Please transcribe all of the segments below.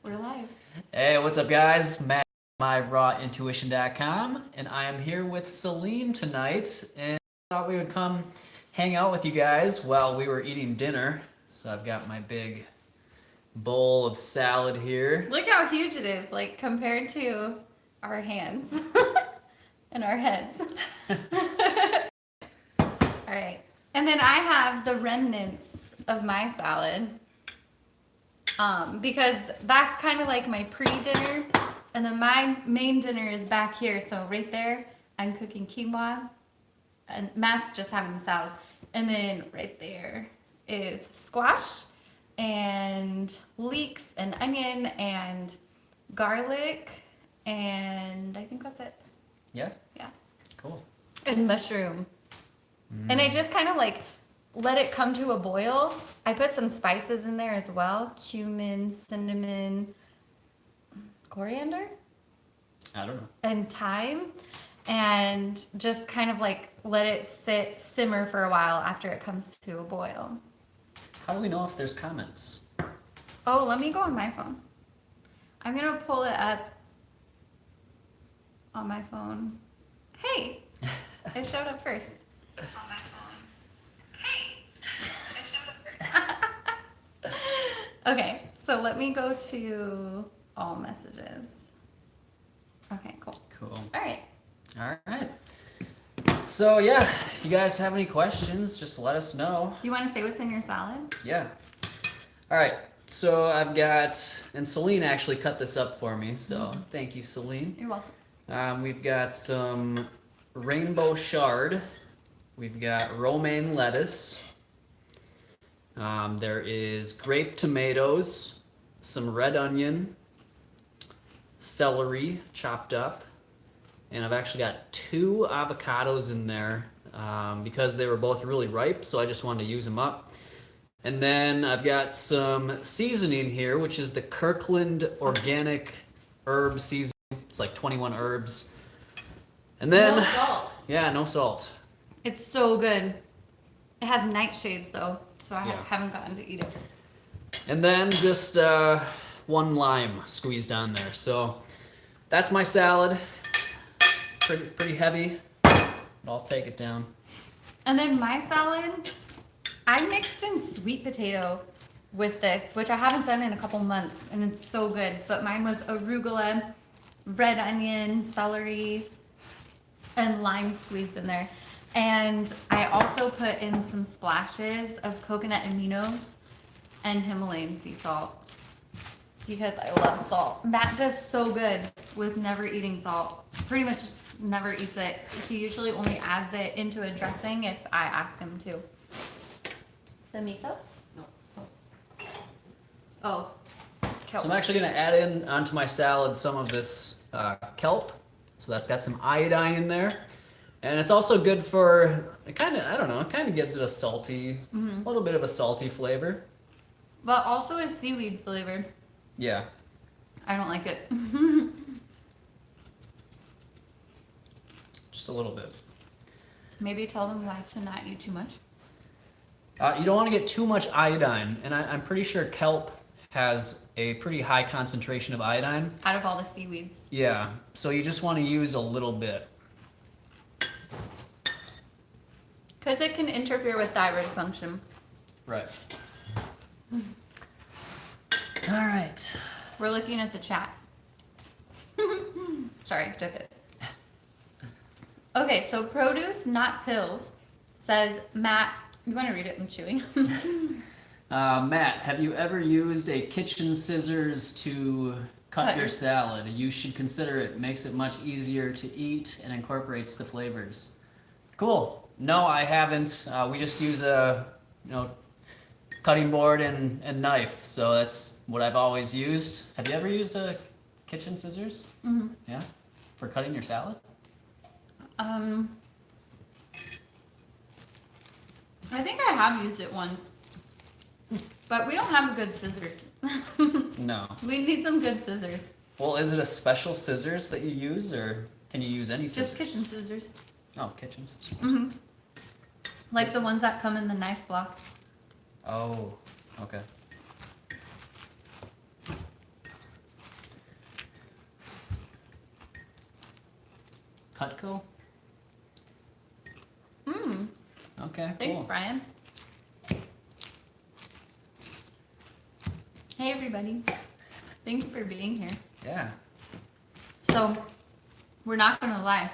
We're live. Hey, what's up, guys? Matt, myrawintuition.com, and I am here with Celine tonight. And I thought we would come hang out with you guys while we were eating dinner. So I've got my big bowl of salad here. Look how huge it is, like compared to our hands and our heads. All right. And then I have the remnants of my salad. Because that's kind of like my pre-dinner. And then my main dinner is back here. So right there, I'm cooking quinoa. And Matt's just having the salad. And then right there is squash and leeks and onion and garlic. And I think that's it. Yeah? Yeah. Cool. And mushroom. And I just kind of like let it come to a boil. I put some spices in there as well. Cumin, cinnamon, coriander, I don't know. and thyme. And just kind of like let it simmer for a while after it comes to a boil. How do we know if there's comments? Oh, let me go on my phone. I'm going to pull it up on my phone. Hey, it showed up first. On my phone. Hey, it showed up first. Okay, so let me go to all messages. Okay, cool. Cool. All right. All right. So, yeah, if you guys have any questions, just let us know. You want to say what's in your salad? Yeah. All right. So I've got, and Celine actually cut this up for me, so thank you, Celine. You're welcome. We've got some rainbow chard. We've got romaine lettuce. There is grape tomatoes, some red onion, celery chopped up, and I've actually got 2 avocados in there because they were both really ripe, so I just wanted to use them up. And then I've got some seasoning here, which is the Kirkland organic herb seasoning. It's like 21 herbs. And then, No salt. yeah, no salt. It's so good. It has nightshades though, so I Yeah. haven't gotten to eat it. And then just 1 lime squeezed on there. So that's my salad. Pretty heavy, but I'll take it down. And then my salad, I mixed in sweet potato with this, which I haven't done in a couple months, and it's so good. But mine was arugula, red onion, celery, and lime squeezed in there. And I also put in some splashes of coconut aminos and Himalayan sea salt because I love salt. Matt does so good with never eating salt. Pretty much never eats it. He usually only adds it into a dressing if I ask him to. The miso? No. Oh. Kelp. So I'm actually going to add in onto my salad some of this kelp. So that's got some iodine in there. And it's also good for, it kind of gives it a salty, little bit of a salty flavor. But also is seaweed flavored. Yeah. I don't like it. Just a little bit. Maybe tell them why to not eat too much. You don't want to get too much iodine. And I'm pretty sure kelp has a pretty high concentration of iodine. Out of all the seaweeds. Yeah. So you just want to use a little bit. Because it can interfere with thyroid function. Right. All right. We're looking at the chat. Sorry, I took it. Okay, so produce, not pills, says Matt. You want to read it? I'm chewing. Matt, have you ever used a kitchen scissors to cut your salad? You should consider it. Makes it much easier to eat and incorporates the flavors. Cool. No, I haven't. We just use a, cutting board and knife. So that's what I've always used. Have you ever used a kitchen scissors? Mm-hmm. Yeah? For cutting your salad? I think I have used it once. But we don't have good scissors. No. We need some good scissors. Well, is it a special scissors that you use, or can you use any scissors? Just kitchen scissors. Oh, kitchen scissors. Mm-hmm. Like the ones that come in the knife block. Oh, okay. Cutco? Okay, Thanks, cool. Brian. Hey, everybody. Thanks for being here. Yeah. So, we're not going to lie.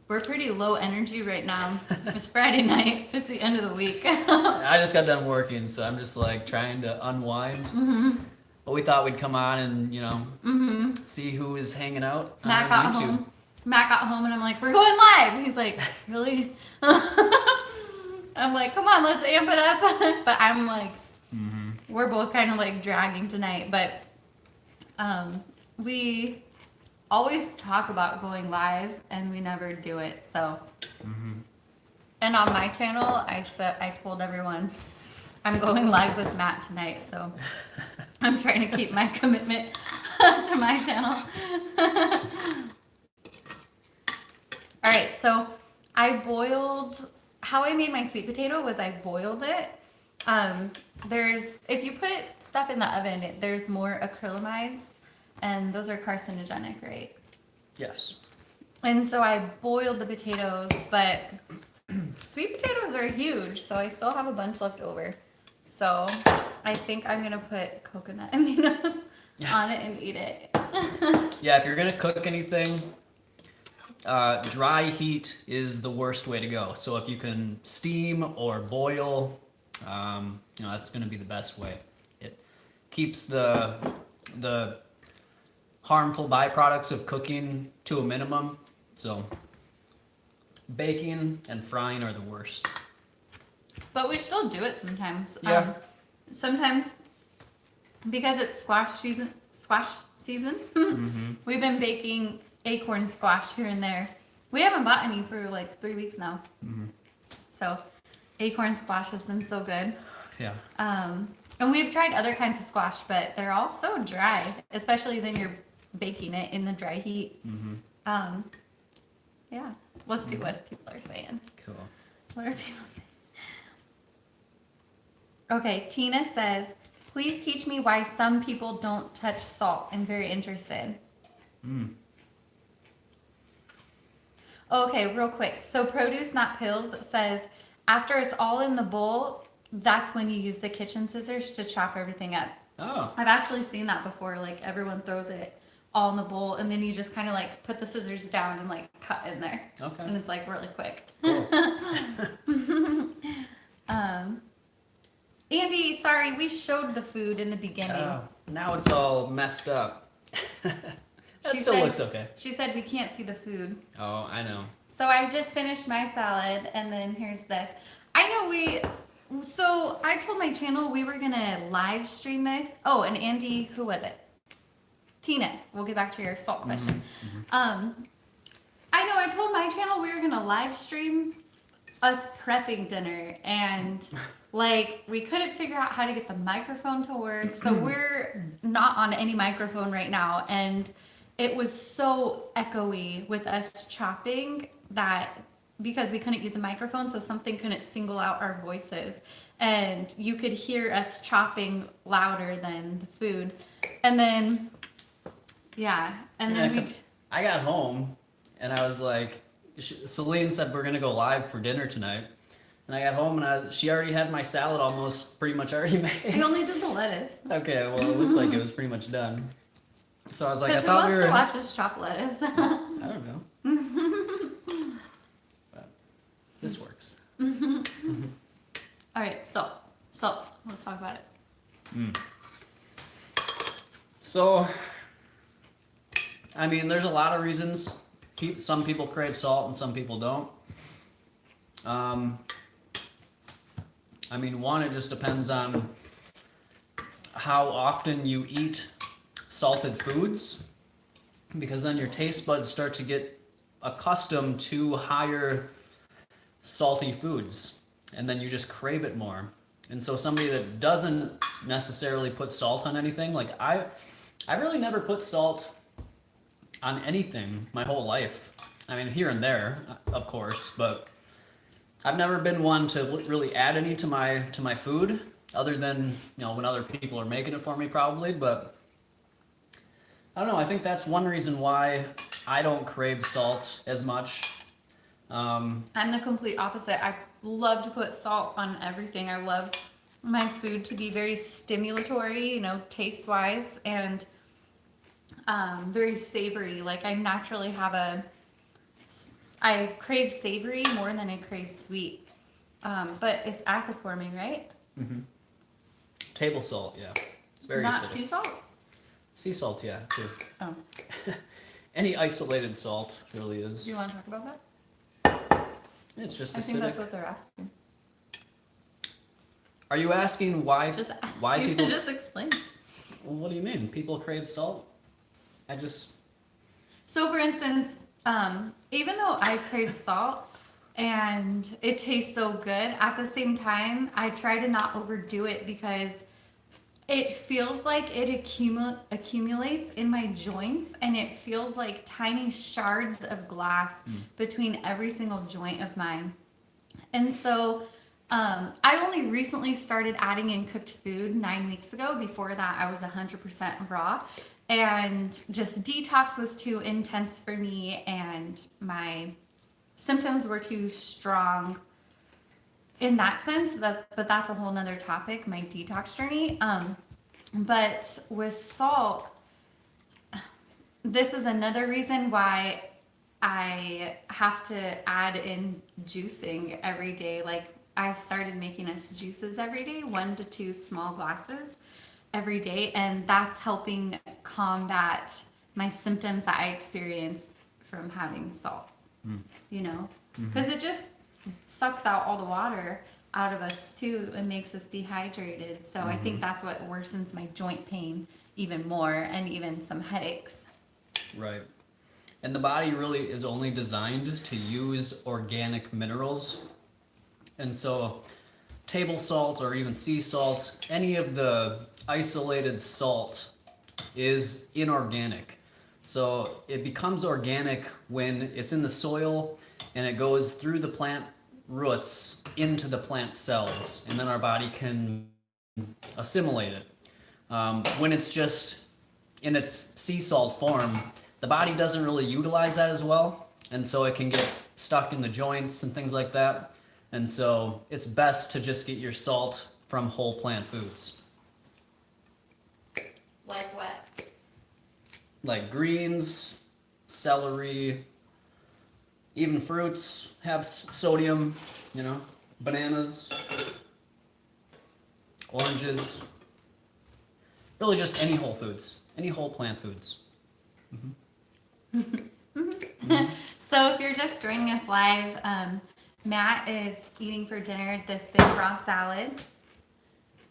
We're pretty low energy right now. It's Friday night. It's the end of the week. I just got done working, so I'm just like trying to unwind. But we thought we'd come on and, you know, see who is hanging out on Matt got YouTube. home. Matt got home and I'm like, we're going live. He's like, really? I'm like, come on, let's amp it up. But I'm like, we're both kind of like dragging tonight. But we always talk about going live and we never do it. So, and on my channel, I told everyone I'm going live with Matt tonight. So I'm trying to keep my commitment to my channel. All right, so how I made my sweet potato was I boiled it. If you put stuff in the oven, there's more acrylamides, and those are carcinogenic, right? Yes. And so I boiled the potatoes, but sweet potatoes are huge, so I still have a bunch left over. So I think I'm gonna put coconut aminos on it and eat it. Yeah, if you're gonna cook anything, dry heat is the worst way to go. So if you can steam or boil, you know, that's gonna be the best way. It keeps the harmful byproducts of cooking to a minimum. So baking and frying are the worst. But we still do it sometimes. Yeah. Sometimes because it's squash season. We've been baking acorn squash here and there. We haven't bought any for like 3 weeks now. So acorn squash has been so good. Yeah. And we've tried other kinds of squash, but they're all so dry, especially when you're baking it in the dry heat. Yeah. Let's see what people are saying. Cool. What are people saying? Okay, Tina says, please teach me why some people don't touch salt. I'm very interested. Okay, real quick. So Produce Not Pills says, after it's all in the bowl, that's when you use the kitchen scissors to chop everything up. Oh. I've actually seen that before. Like everyone throws it all in the bowl and then you just kind of like put the scissors down and like cut in there. Okay. And it's like really quick. Cool. Andy, sorry, we showed the food in the beginning. Oh, now it's all messed up. That She still said- looks okay. She said we can't see the food. Oh, I know. So I just finished my salad and then here's this. I know so I told my channel we were gonna live stream this. Oh, and Andy, who was it? Tina, we'll get back to your salt question. I know I told my channel we were gonna live stream us prepping dinner and like we couldn't figure out how to get the microphone to work. So we're not on any microphone right now and it was so echoey with us chopping that because we couldn't use a microphone, so something couldn't single out our voices. And you could hear us chopping louder than the food. And then, yeah. And then Yeah, 'cause I got home and I was like, Celine said we're gonna go live for dinner tonight. And I got home and she already had my salad almost pretty much already we made. only did the lettuce. Okay, well it looked like it was pretty much done. So I was like, I Because who thought wants we to were. watch us chop lettuce? I don't know. But this works. All right, salt. Let's talk about it. So, I mean, there's a lot of reasons. Some people crave salt and some people don't. I mean, one, it just depends on how often you eat salted foods, because then your taste buds start to get accustomed to higher salty foods, and then you just crave it more. And so somebody that doesn't necessarily put salt on anything, like I really never put salt on anything my whole life. I mean, here and there, of course, but I've never been one to really add any to my food, other than, you know, when other people are making it for me probably. But I don't know, I think that's one reason why I don't crave salt as much. I'm the complete opposite. I love to put salt on everything. I love my food to be very stimulatory, taste wise, and very savory. Like I naturally I crave savory more than I crave sweet. But it's acid forming, right? Table salt, yeah. It's very Not acidic. sea salt? Sea salt, yeah, too. Oh. Any isolated salt really is. Do you want to talk about that? It's just I think acidic. that's what they're asking. Are you asking why why you people? can just explain. Well, what do you mean? People crave salt? I just So, for instance, even though I crave salt and it tastes so good, at the same time, I try to not overdo it because it feels like it accumulates in my joints, and it feels like tiny shards of glass between every single joint of mine. And so I only recently started adding in cooked food 9 weeks ago. Before that, I was 100% raw. And just detox was too intense for me, and my symptoms were too strong in that sense. But that's a whole nother topic, my detox journey. But with salt, this is another reason why I have to add in juicing every day. Like I started making us juices every day, 1 to 2 small glasses every day, and that's helping combat my symptoms that I experience from having salt. Because it just sucks out all the water out of us too and makes us dehydrated. So I think that's what worsens my joint pain even more, and even some headaches. right. And the body really is only designed to use organic minerals. And so table salt or even sea salt, any of the isolated salt is inorganic. So it becomes organic when it's in the soil and it goes through the plant roots into the plant cells, and then our body can assimilate it. When it's just in its sea salt form, the body doesn't really utilize that as well, and so it can get stuck in the joints and things like that. And so it's best to just get your salt from whole plant foods. Like what? Like greens, celery, even fruits have sodium, bananas, oranges. Really just any whole foods, any whole plant foods. So if you're just joining us live, Matt is eating for dinner this big raw salad,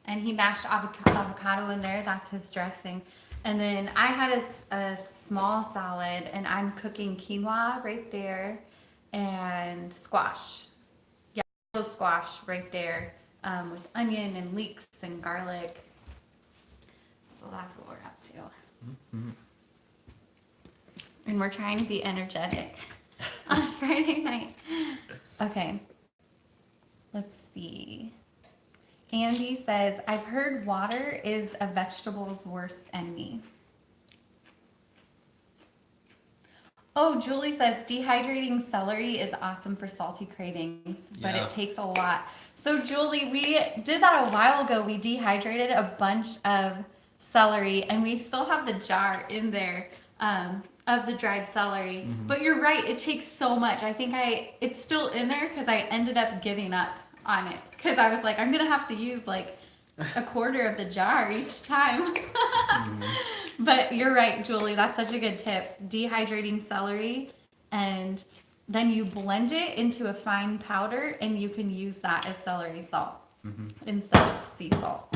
and he mashed avocado in there. That's his dressing. And then I had a small salad, and I'm cooking quinoa right there, and squash, yellow squash right there, with onion and leeks and garlic. So that's what we're up to. And we're trying to be energetic on Friday night. Okay. Let's see. Andy says, I've heard water is a vegetable's worst enemy. Oh, Julie says, dehydrating celery is awesome for salty cravings, but Yeah. it takes a lot. So, Julie, we did that a while ago. We dehydrated a bunch of celery, and we still have the jar in there of the dried celery. But you're right, it takes so much. I think it's still in there because I ended up giving up on it because I was like, I'm gonna have to use like a quarter of the jar each time. But you're right, Julie, that's such a good tip. Dehydrating celery, and then you blend it into a fine powder, and you can use that as celery salt instead of sea salt.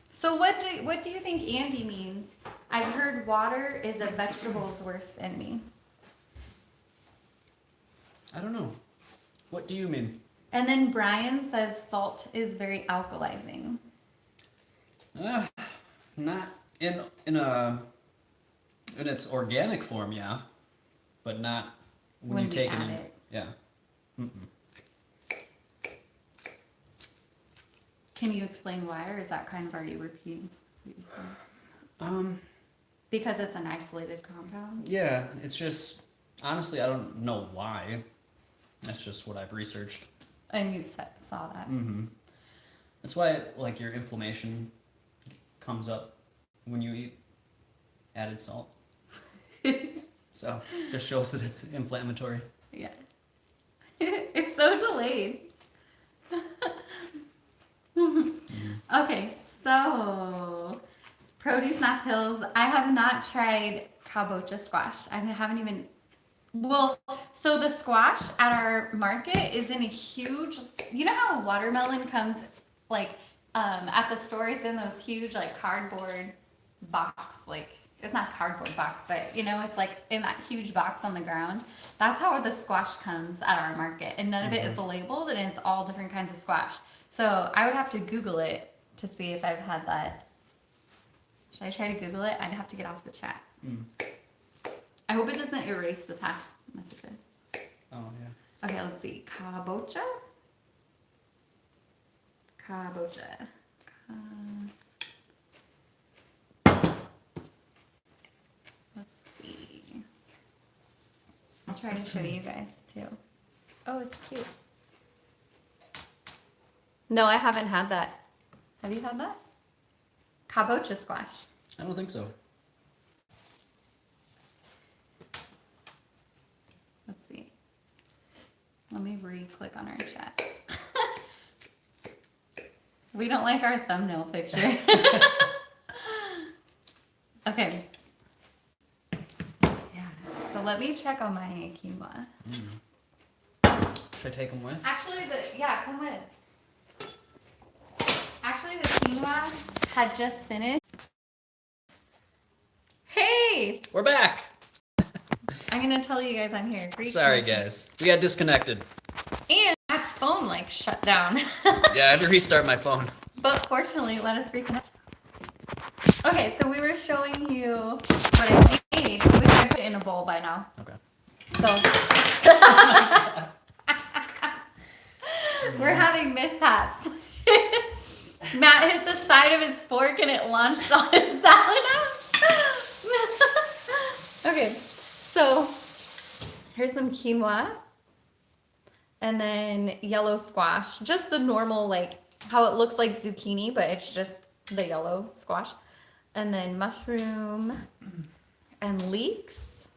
So what do you think Andy means? I've heard water is a vegetable's worst enemy. I don't know. What do you mean? And then Brian says salt is very alkalizing. Not in its organic form, yeah, but not when you take it in. Yeah. Can you explain why, or is that kind of already repeating what you said? Because it's an isolated compound. Yeah, it's just, honestly, I don't know why. That's just what I've researched. And you saw that. Mm-hmm. That's why, like, your inflammation comes up when you eat added salt. So, it just shows that it's inflammatory. Yeah. It's so delayed. Okay, so produce not pills. I have not tried kabocha squash. I haven't even. Well, so the squash at our market is in a huge. You know how watermelon comes like at the store? It's in those huge like cardboard box. Like it's not cardboard box, but you know it's like in that huge box on the ground. That's how the squash comes at our market, and none of it is labeled, and it's all different kinds of squash. So I would have to Google it to see if I've had that. Should I try to Google it? I'd have to get off the chat. I hope it doesn't erase the past messages. Oh, yeah. Okay, let's see. Kabocha? Kabocha. Let's see. I'll try to show you guys too. Oh, it's cute. No, I haven't had that. Have you had that? Kabocha squash. I don't think so. Let's see. Let me re-click on our chat. We don't like our thumbnail picture. Okay. Yeah. So let me check on my quinoa. Should I take them with? Actually, come with. Actually, the quinoa had just finished. Hey! We're back! I'm gonna tell you guys I'm here. Great Sorry, connection. guys. We got disconnected. And Matt's phone like shut down. Yeah, I had to restart my phone. But fortunately, let us reconnect. Okay, so we were showing you what I made, which I put in a bowl by now. Okay. So we're having mishaps. Matt hit the side of his fork and it launched all his salad out. Okay, so here's some quinoa and then yellow squash. Just the normal, like how it looks like zucchini, but it's just the yellow squash. And then mushroom and leeks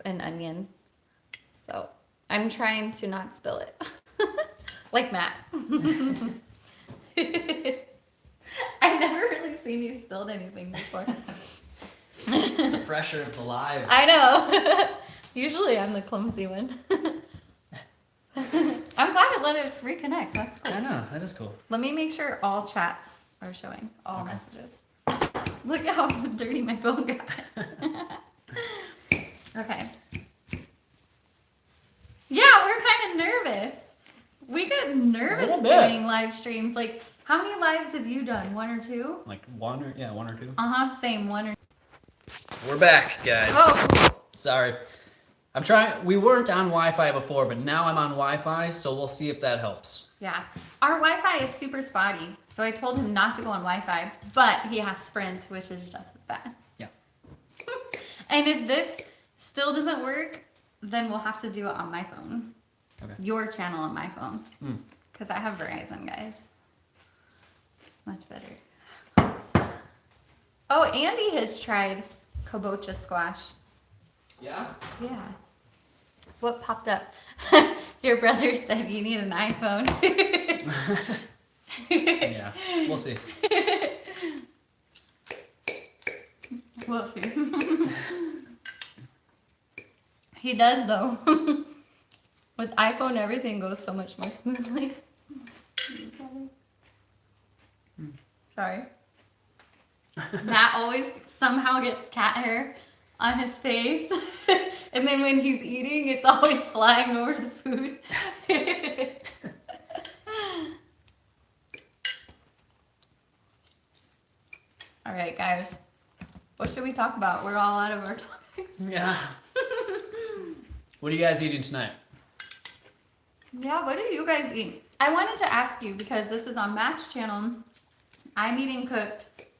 and onion. So I'm trying to not spill it. Like Matt. I've never really seen you spilled anything before. It's the pressure of the live. I know. Usually I'm the clumsy one. I'm glad it let us reconnect. That's cool. I know, that is cool. Let me make sure all chats are showing, all messages. Look at how dirty my phone got. Okay. Yeah, we're kind of nervous. We get nervous doing live streams. Like, how many lives have you done? 1 or 2? Like one or two. Same, 1 or 2. We're back, guys. Oh, Sorry. We weren't on Wi-Fi before, but now I'm on Wi-Fi, so we'll see if that helps. yeah. Our Wi-Fi is super spotty, so I told him not to go on Wi-Fi, but he has Sprint, which is just as bad. Yeah. And if this still doesn't work, then we'll have to do it on my phone. Okay. Your channel on my phone. Because I have Verizon, guys. It's much better. Oh, Andy has tried kabocha squash. Yeah? Yeah. What popped up? Your brother said you need an iPhone. Yeah. We'll see. We'll see. He does, though. With iPhone, everything goes so much more smoothly. Sorry. Matt always somehow gets cat hair on his face. And then when he's eating, it's always flying over the food. All right, guys. What should we talk about? We're all out of our topics. Yeah. What are you guys eating tonight? Yeah, what do you guys eat? I wanted to ask you because this is on Matt's channel. I'm eating cooked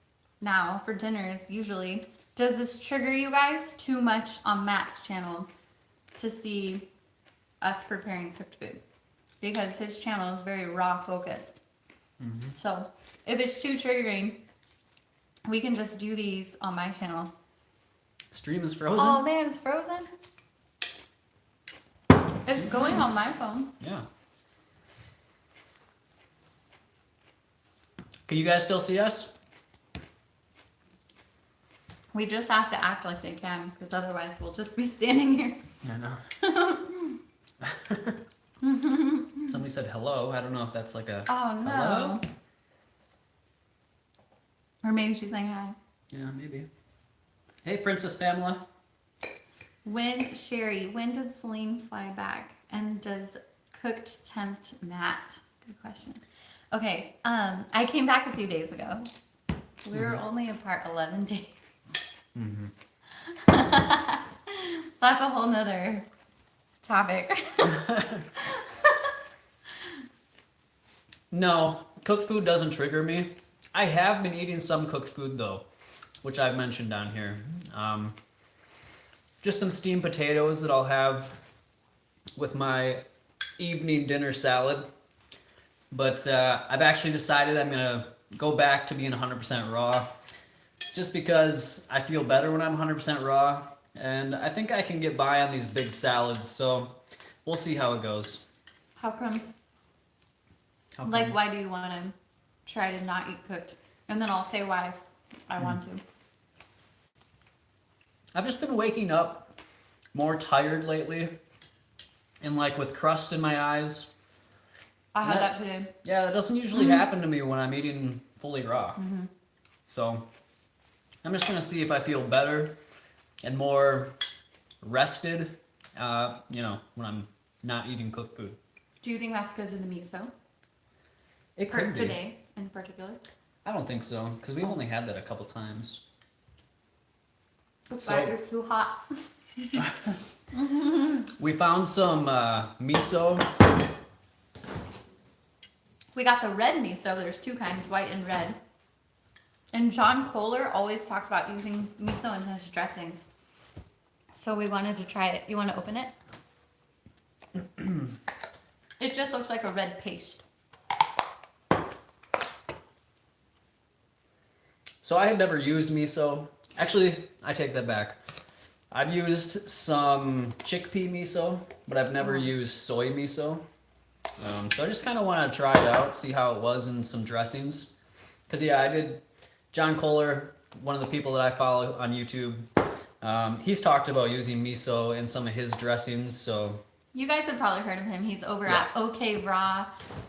now for dinners usually. Does this trigger you guys too much on Matt's channel to see us preparing cooked food? Because his channel is very raw focused. So if it's too triggering, we can just do these on my channel. Stream is frozen? Oh man, it's frozen. It's going on my phone. Yeah. Can you guys still see us? We just have to act like they can, because otherwise we'll just be standing here. I know. Somebody said hello. I don't know if that's like a Oh no. hello. Or maybe she's saying hi. Yeah, maybe. Hey, Princess Pamela. When did Celine fly back? And does cooked tempt Matt? Good question. Okay, I came back a few days ago. We were only apart 11 days. That's a whole nother topic. No, cooked food doesn't trigger me. I have been eating some cooked food though, which I've mentioned down here. Just some steamed potatoes that I'll have with my evening dinner salad. But I've actually decided I'm gonna go back to being 100% raw, just because I feel better when I'm 100% raw, and I think I can get by on these big salads. So we'll see how it goes. How come? How come? Like, why do you want to try to not eat cooked? And then I'll say why I want to. I've just been waking up more tired lately, and like with crust in my eyes. I had that today. Yeah, that doesn't usually happen to me when I'm eating fully raw. So I'm just gonna see if I feel better and more rested, when I'm not eating cooked food. Do you think that's because of the miso? It could be. Today in particular? I don't think so, because we've only had that a couple times. Oops, So- you're too hot. We found some miso. We got the red miso. There's two kinds, white and red. And John Kohler always talks about using miso in his dressings. So we wanted to try it. You want to open it? It just looks like a red paste. So I had never used miso. Actually, I take that back. I've used some chickpea miso, but I've never used soy miso. So I just kind of want to try it out, see how it was in some dressings. Because, yeah, I did. John Kohler, one of the people that I follow on YouTube, he's talked about using miso in some of his dressings. So You guys have probably heard of him. He's over Yeah. at OK Raw,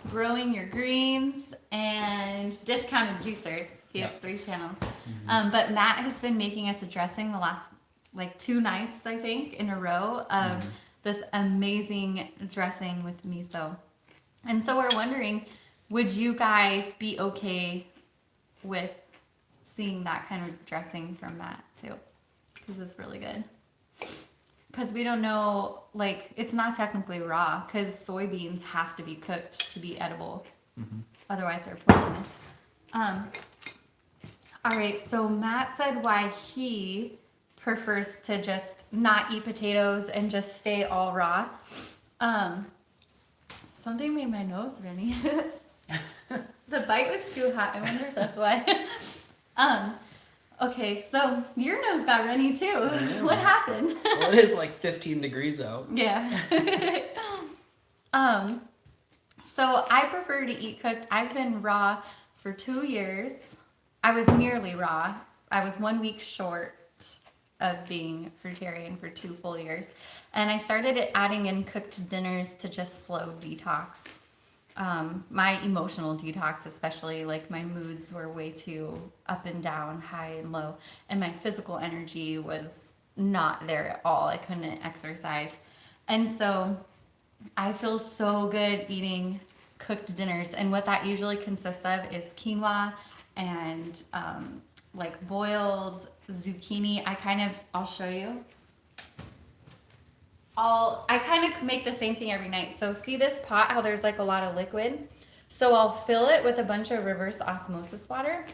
Growing Your Greens, and Discounted Juicers. He has Yeah. 3 channels. But Matt has been making us a dressing the last 2 nights, I think, in a row of this amazing dressing with miso. And so we're wondering, would you guys be okay with seeing that kind of dressing from Matt too? Because it's really good. Because we don't know, it's not technically raw, because soybeans have to be cooked to be edible. Otherwise, they're poisonous. All right, so Matt said why he prefers to just not eat potatoes and just stay all raw. Something made my nose runny. The bite was too hot. I wonder if that's why. Okay, so your nose got runny too. What happened? well, it is 15 degrees out. Yeah. So I prefer to eat cooked. I've been raw for 2 years. I was nearly raw. I was 1 week short of being fruitarian for 2 full years. And I started adding in cooked dinners to just slow detox. My emotional detox, especially, my moods were way too up and down, high and low. And my physical energy was not there at all. I couldn't exercise. And so I feel so good eating cooked dinners. And what that usually consists of is quinoa and boiled zucchini. I'll show you. I kind of make the same thing every night. So see this pot, how there's a lot of liquid? So I'll fill it with a bunch of reverse osmosis water,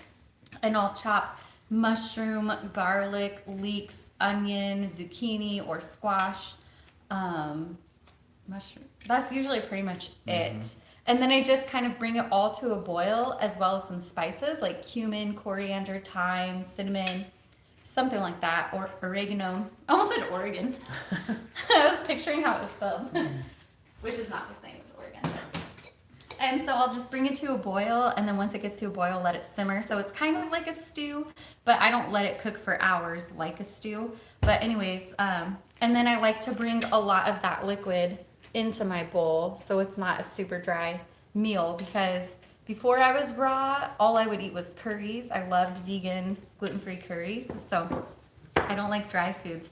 and I'll chop mushroom, garlic, leeks, onion, zucchini, or squash. Mushroom. That's usually pretty much it. And then I just kind of bring it all to a boil, as well as some spices like cumin, coriander, thyme, cinnamon, something like that, or oregano. I almost said Oregon. I was picturing how it was spelled, which is not the same as Oregon. And so I'll just bring it to a boil, and then once it gets to a boil, let it simmer. So it's kind of like a stew, but I don't let it cook for hours like a stew. But anyways, and then I like to bring a lot of that liquid into my bowl so it's not a super dry meal, because before I was raw, all I would eat was curries. I loved vegan, gluten-free curries, so I don't like dry foods.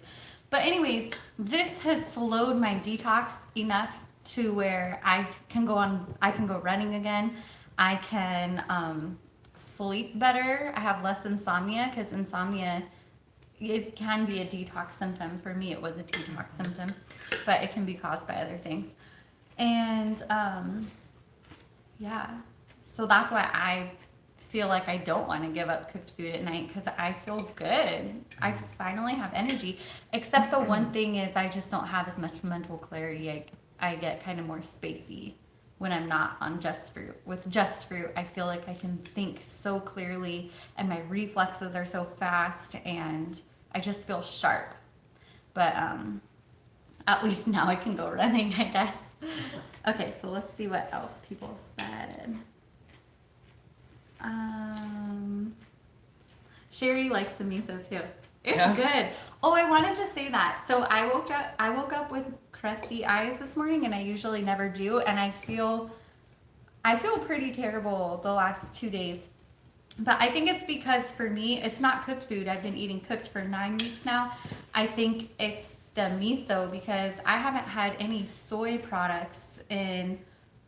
But anyways, this has slowed my detox enough to where I can go running again. I can sleep better. I have less insomnia, because insomnia can be a detox symptom. For me, it was a detox symptom, but it can be caused by other things. And yeah, so that's why I feel like I don't want to give up cooked food at night, because I feel good. I finally have energy. Except the one thing is I just don't have as much mental clarity. I get kind of more spacey when I'm not on just fruit. With just fruit, I feel like I can think so clearly, and my reflexes are so fast, and I just feel sharp. But at least now I can go running, I guess. Okay, so let's see what else people said. Sherry likes the miso too. It's good. Oh, I wanted to say that. So I woke up with crusty eyes this morning, and I usually never do, and I feel pretty terrible the last 2 days. But I think it's because for me, it's not cooked food. I've been eating cooked for 9 weeks now. I think it's the miso, because I haven't had any soy products in,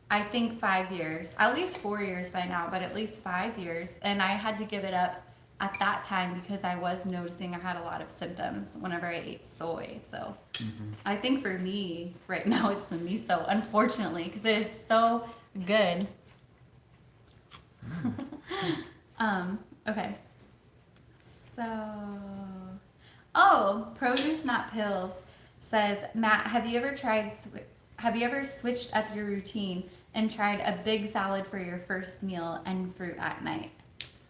I think, 5 years. At least 4 years by now, but at least 5 years. And I had to give it up at that time because I was noticing I had a lot of symptoms whenever I ate soy. So I think for me right now, it's the miso, unfortunately, because it is so good. Okay. So, Produce Not Pills says, Matt, have you ever switched up your routine and tried a big salad for your first meal and fruit at night?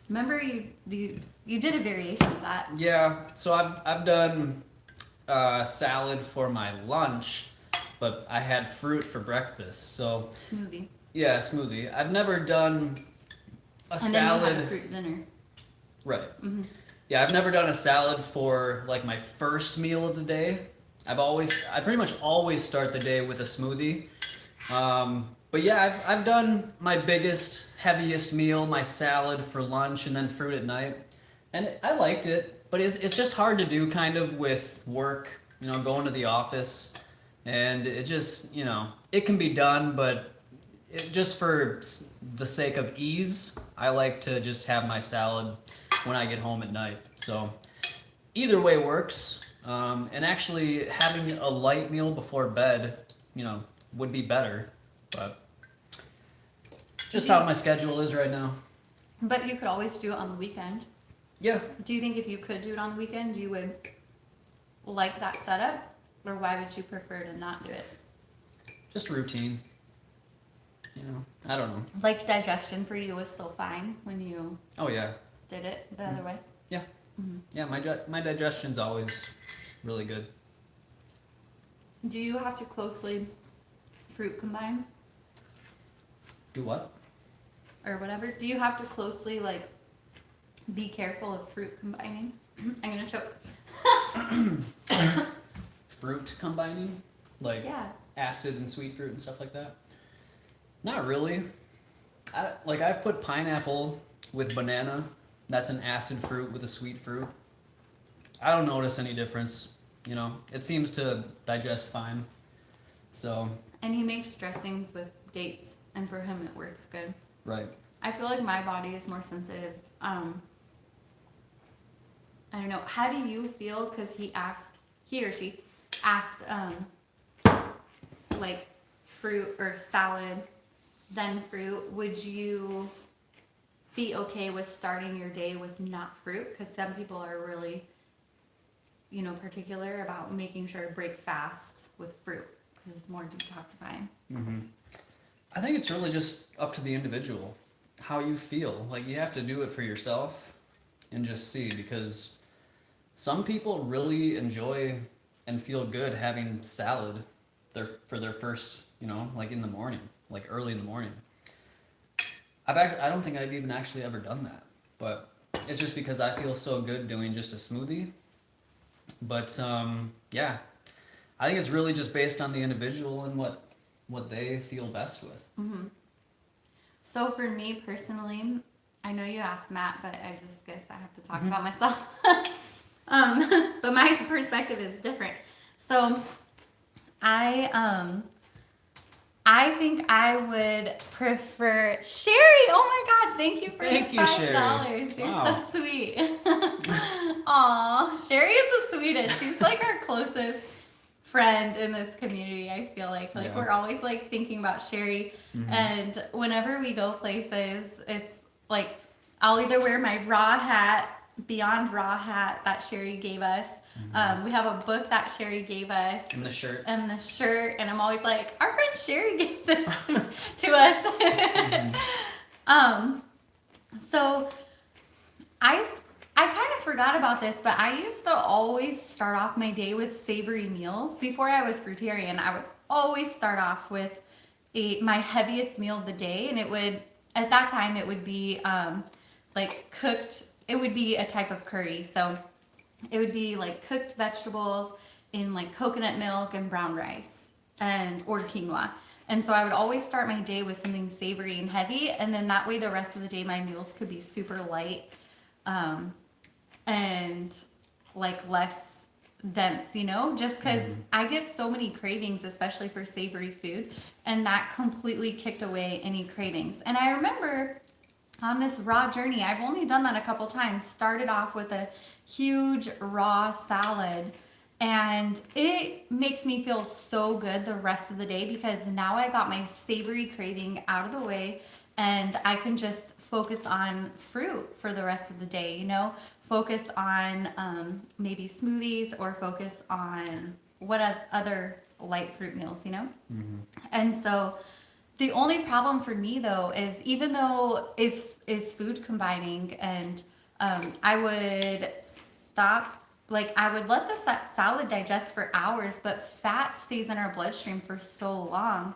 Remember you did a variation of that. Yeah, so I've done salad for my lunch, but I had fruit for breakfast. So Smoothie. yeah, smoothie. I've never done a and salad. And then you had a fruit dinner. Right. Mm-hmm. Yeah, I've never done a salad for like my first meal of the day. I pretty much always start the day with a smoothie. But yeah, I've done my biggest, heaviest meal, my salad for lunch, and then fruit at night, and I liked it. But it's just hard to do, kind of with work, going to the office, and it just, it can be done, but just for the sake of ease, I like to just have my salad when I get home at night. So either way works. And actually having a light meal before bed, would be better. But just how my schedule is right now. But you could always do it on the weekend. Yeah. Do you think if you could do it on the weekend, you would like that setup? Or why would you prefer to not do it? Just routine. I don't know. Like digestion for you was still fine when you Oh yeah. did it the other way? Yeah. Mm-hmm. Yeah, my digestion's always really good. Do you have to closely fruit combine? Do what? Or whatever? Do you have to closely, be careful of fruit combining? I'm gonna choke. Fruit combining? Like Yeah. acid and sweet fruit and stuff like that? Not really. I've put pineapple with banana. That's an acid fruit with a sweet fruit. I don't notice any difference. It seems to digest fine. So. And he makes dressings with dates, and for him it works good. Right. I feel like my body is more sensitive. I don't know. How do you feel? Because he or she asked, fruit or salad, then fruit. Would you be okay with starting your day with not fruit, because some people are really, particular about making sure to break fast with fruit because it's more detoxifying. I think it's really just up to the individual, how you feel. Like, you have to do it for yourself and just see, because some people really enjoy and feel good having salad for their first, like in the morning, like early in the morning. I don't think I've even actually ever done that, but it's just because I feel so good doing just a smoothie. But yeah, I think it's really just based on the individual and what they feel best with. So for me personally, I know you asked Matt, but I just guess I have to talk about myself. But my perspective is different. So I think I would prefer Sherry. Oh my God! Thank you for Thank the you, $5. Sherry. You're Wow. so sweet. Aw, Sherry is the sweetest. She's like our closest friend in this community. I feel like Yeah. we're always like thinking about Sherry, and whenever we go places, it's like I'll either wear my raw hat. Beyond Raw hat that Sherry gave us. We have a book that Sherry gave us. And the shirt. And the shirt, and I'm always like, our friend Sherry gave this to us. So I kind of forgot about this, but I used to always start off my day with savory meals. Before I was fruitarian, I would always start off with my heaviest meal of the day, and at that time it would be like cooked. It would be a type of curry, so it would be like cooked vegetables in like coconut milk and brown rice or quinoa. And so I would always start my day with something savory and heavy, and then that way the rest of the day my meals could be super light and like less dense, just because I get so many cravings, especially for savory food, and that completely kicked away any cravings. And I remember on this raw journey, I've only done that a couple times, started off with a huge raw salad, and it makes me feel so good the rest of the day because now I got my savory craving out of the way, and I can just focus on fruit for the rest of the day, focus on maybe smoothies or focus on what other light fruit meals, And so the only problem for me though is even though is food combining, and I would stop, like I would let the salad digest for hours, but fat stays in our bloodstream for so long,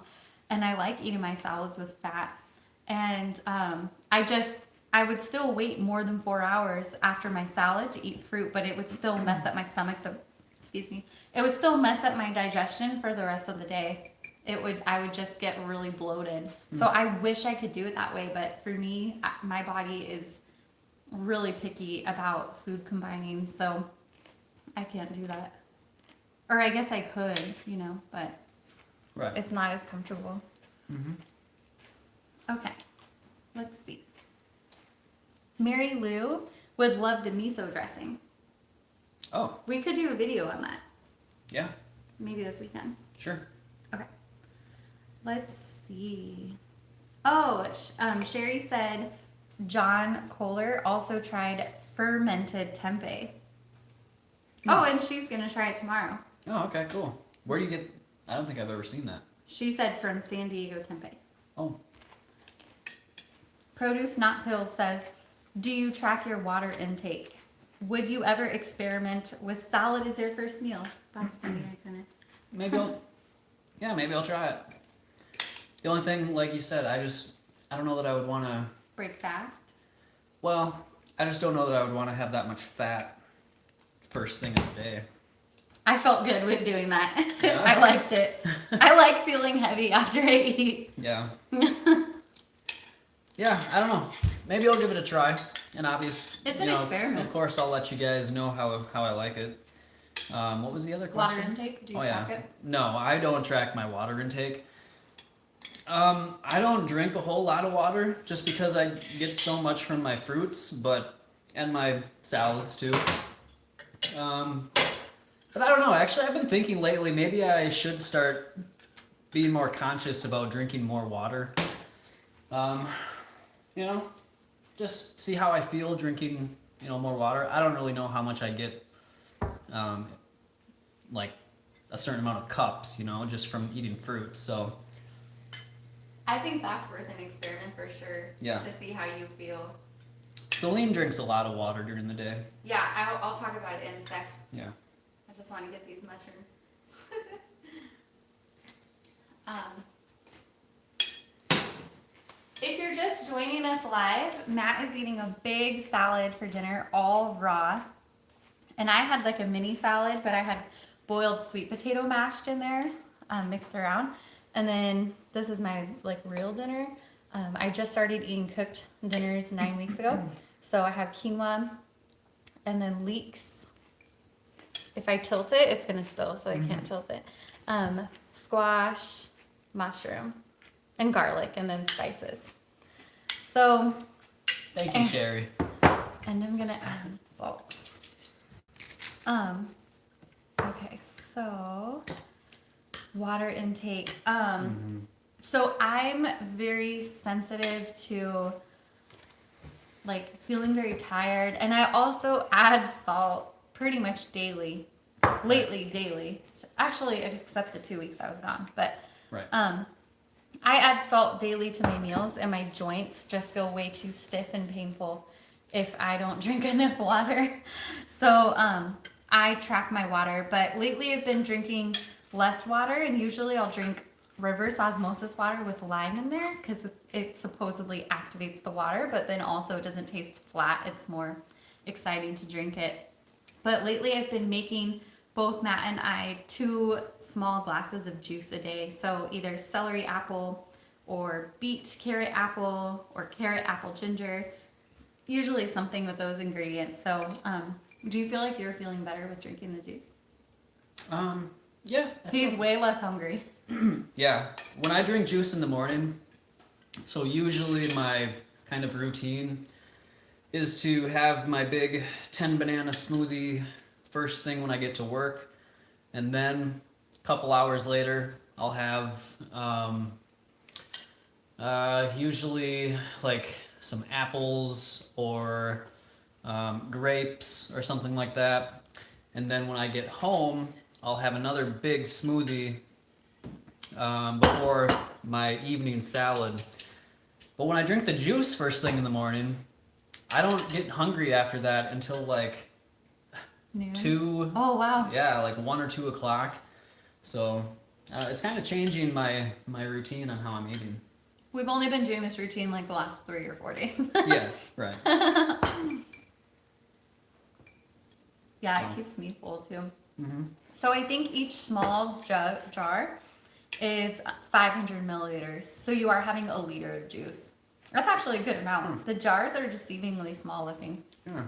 and I like eating my salads with fat, and I would still wait more than 4 hours after my salad to eat fruit, but it would still mess up my stomach. It would still mess up my digestion for the rest of the day. I would just get really bloated. So I wish I could do it that way, but for me, my body is really picky about food combining, so I can't do that. Or I guess I could, but Right. it's not as comfortable. Okay, let's see. Mary Lou would love the miso dressing. Oh, We could do a video on that, yeah, maybe this weekend. sure. Okay. Let's see. Oh, Sherry said John Kohler also tried fermented tempeh. Oh, and she's going to try it tomorrow. Oh, okay, cool. Where do you get... I don't think I've ever seen that. She said from San Diego tempeh. Oh, Produce Not Pills says, do you track your water intake? Would you ever experiment with salad as your first meal? That's funny, I couldn't. maybe I'll try it. The only thing, like you said, I don't know that I would want to... Break fast? Well, I just don't know that I would want to have that much fat first thing of the day. I felt good with doing that. Yeah? I liked it. I like feeling heavy after I eat. Yeah. Yeah, I don't know. Maybe I'll give it a try. And It's an experiment. Of course, I'll let you guys know how I like it. What was the other question? Water intake? Do you Oh, track yeah. it? No, I don't track my water intake. I don't drink a whole lot of water just because I get so much from my fruits, and my salads too. But I don't know. Actually, I've been thinking lately maybe I should start being more conscious about drinking more water. just see how I feel drinking, more water. I don't really know how much I get, like a certain amount of cups, just from eating fruit. So I think that's worth an experiment for sure. Yeah. To see how you feel. Celine drinks a lot of water during the day. Yeah, I'll talk about it in a sec. Yeah. I just want to get these mushrooms. If you're just joining us live, Matt is eating a big salad for dinner, all raw. And I had like a mini salad, but I had boiled sweet potato mashed in there, mixed around. And then this is my like real dinner. I just started eating cooked dinners 9 weeks ago. So I have quinoa and then leeks. If I tilt it, it's gonna spill, so I can't tilt it. Squash, mushroom, and garlic, and then spices. So, Thank you, Sherry. and I'm gonna add salt. Okay, so water intake. So I'm very sensitive to like feeling very tired, and I also add salt pretty much daily. Lately, daily. So actually, except the 2 weeks I was gone, but Right. I add salt daily to my meals, and my joints just feel way too stiff and painful if I don't drink enough water. So I track my water, but lately I've been drinking less water, and usually I'll drink reverse osmosis water with lime in there because it supposedly activates the water, but then also it doesn't taste flat. It's more exciting to drink it. But lately I've been making both Matt and I 2 small glasses of juice a day. So either celery apple or beet carrot apple or carrot apple ginger. Usually something with those ingredients. So do you feel like you're feeling better with drinking the juice? Yeah. He's way less hungry. Yeah. When I drink juice in the morning, so usually my kind of routine is to have my big 10 banana smoothie first thing when I get to work, and then a couple hours later I'll have usually like some apples or grapes or something like that, and then when I get home I'll have another big smoothie before my evening salad. But when I drink the juice first thing in the morning, I don't get hungry after that until like Noon? 2. Oh, wow. Yeah, like 1 or 2 o'clock. So it's kind of changing my routine on how I'm eating. We've only been doing this routine like the last 3 or 4 days. Yeah, right. Yeah, So. it keeps me full too. Mm-hmm. So I think each small jar is 500 milliliters. So you are having a liter of juice. That's actually a good amount. The jars are deceivingly small looking. Yeah.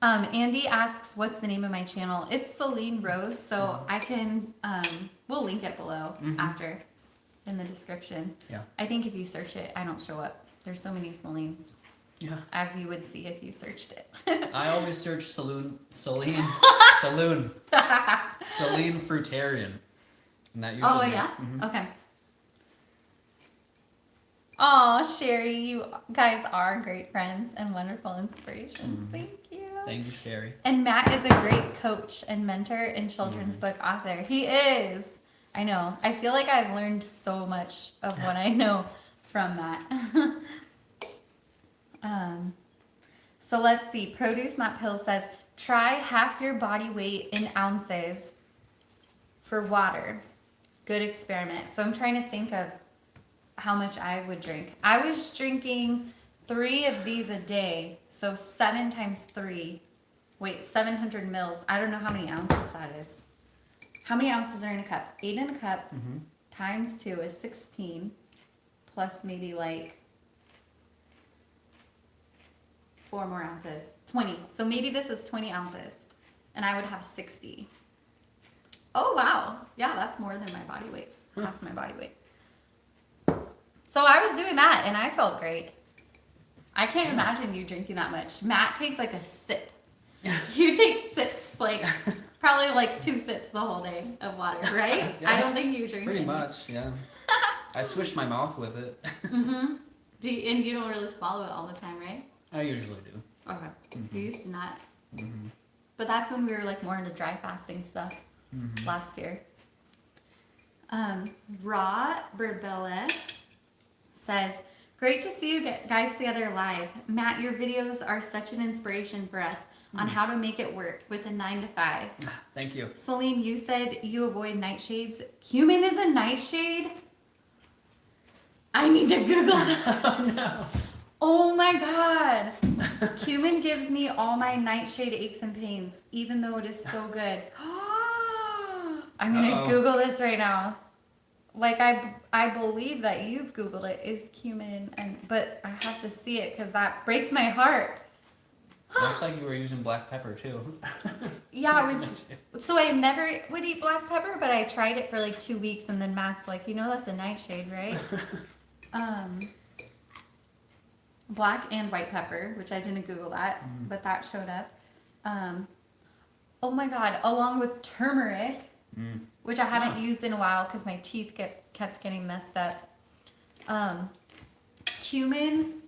Andy asks, what's the name of my channel? It's Celine Rose, so I can, we'll link it below after in the description. Yeah. I think if you search it, I don't show up. There's so many Celines, Yeah. as you would see if you searched it. I always search Celine Fruitarian. And that usually Oh, yeah? Okay. Oh, Sherry, you guys are great friends and wonderful inspirations. Thank you. Thank you, Sherry. And Matt is a great coach and mentor and children's book author. He is. I know. I feel like I've learned so much of what I know from Matt. So let's see. Produce Not Pill says, try half your body weight in ounces for water. Good experiment. So I'm trying to think of how much I would drink. I was drinking 3 of these a day. So 7 times 3. Wait, 700 mils. I don't know how many ounces that is. How many ounces are in a cup? 8 in a cup times 2 is 16. Plus maybe like 4 more ounces. 20. So maybe this is 20 ounces. And I would have 60. Oh, wow. Yeah, that's more than my body weight. Half my body weight. So I was doing that, and I felt great. I can't imagine you drinking that much. Matt takes like a sip. You take sips, like probably like 2 sips the whole day of water, right? Yeah. I don't think you drink Pretty any. much, yeah. I swish my mouth with it. And you don't really swallow it all the time, right? I usually do. Okay. You used to not. But that's when we were like more into dry fasting stuff last year. Raw Burbella says, great to see you guys together live. Matt, your videos are such an inspiration for us on how to make it work with a 9 to 5. Thank you. Celine, you said you avoid nightshades. Cumin is a nightshade? I need to Google that. Oh no. Oh my god. Cumin gives me all my nightshade aches and pains, even though it is so good. I'm gonna Uh-oh. Google this right now. Like I believe that you've Googled it. Is cumin but I have to see it because that breaks my heart. Looks like you were using black pepper too. Yeah, it was. So I never would eat black pepper, but I tried it for like 2 weeks, and then Matt's like, you know, that's a nightshade, right? Black and white pepper, which I didn't Google that, but that showed up. Oh my god, along with turmeric, which I haven't used in a while because my teeth kept getting messed up. Cumin,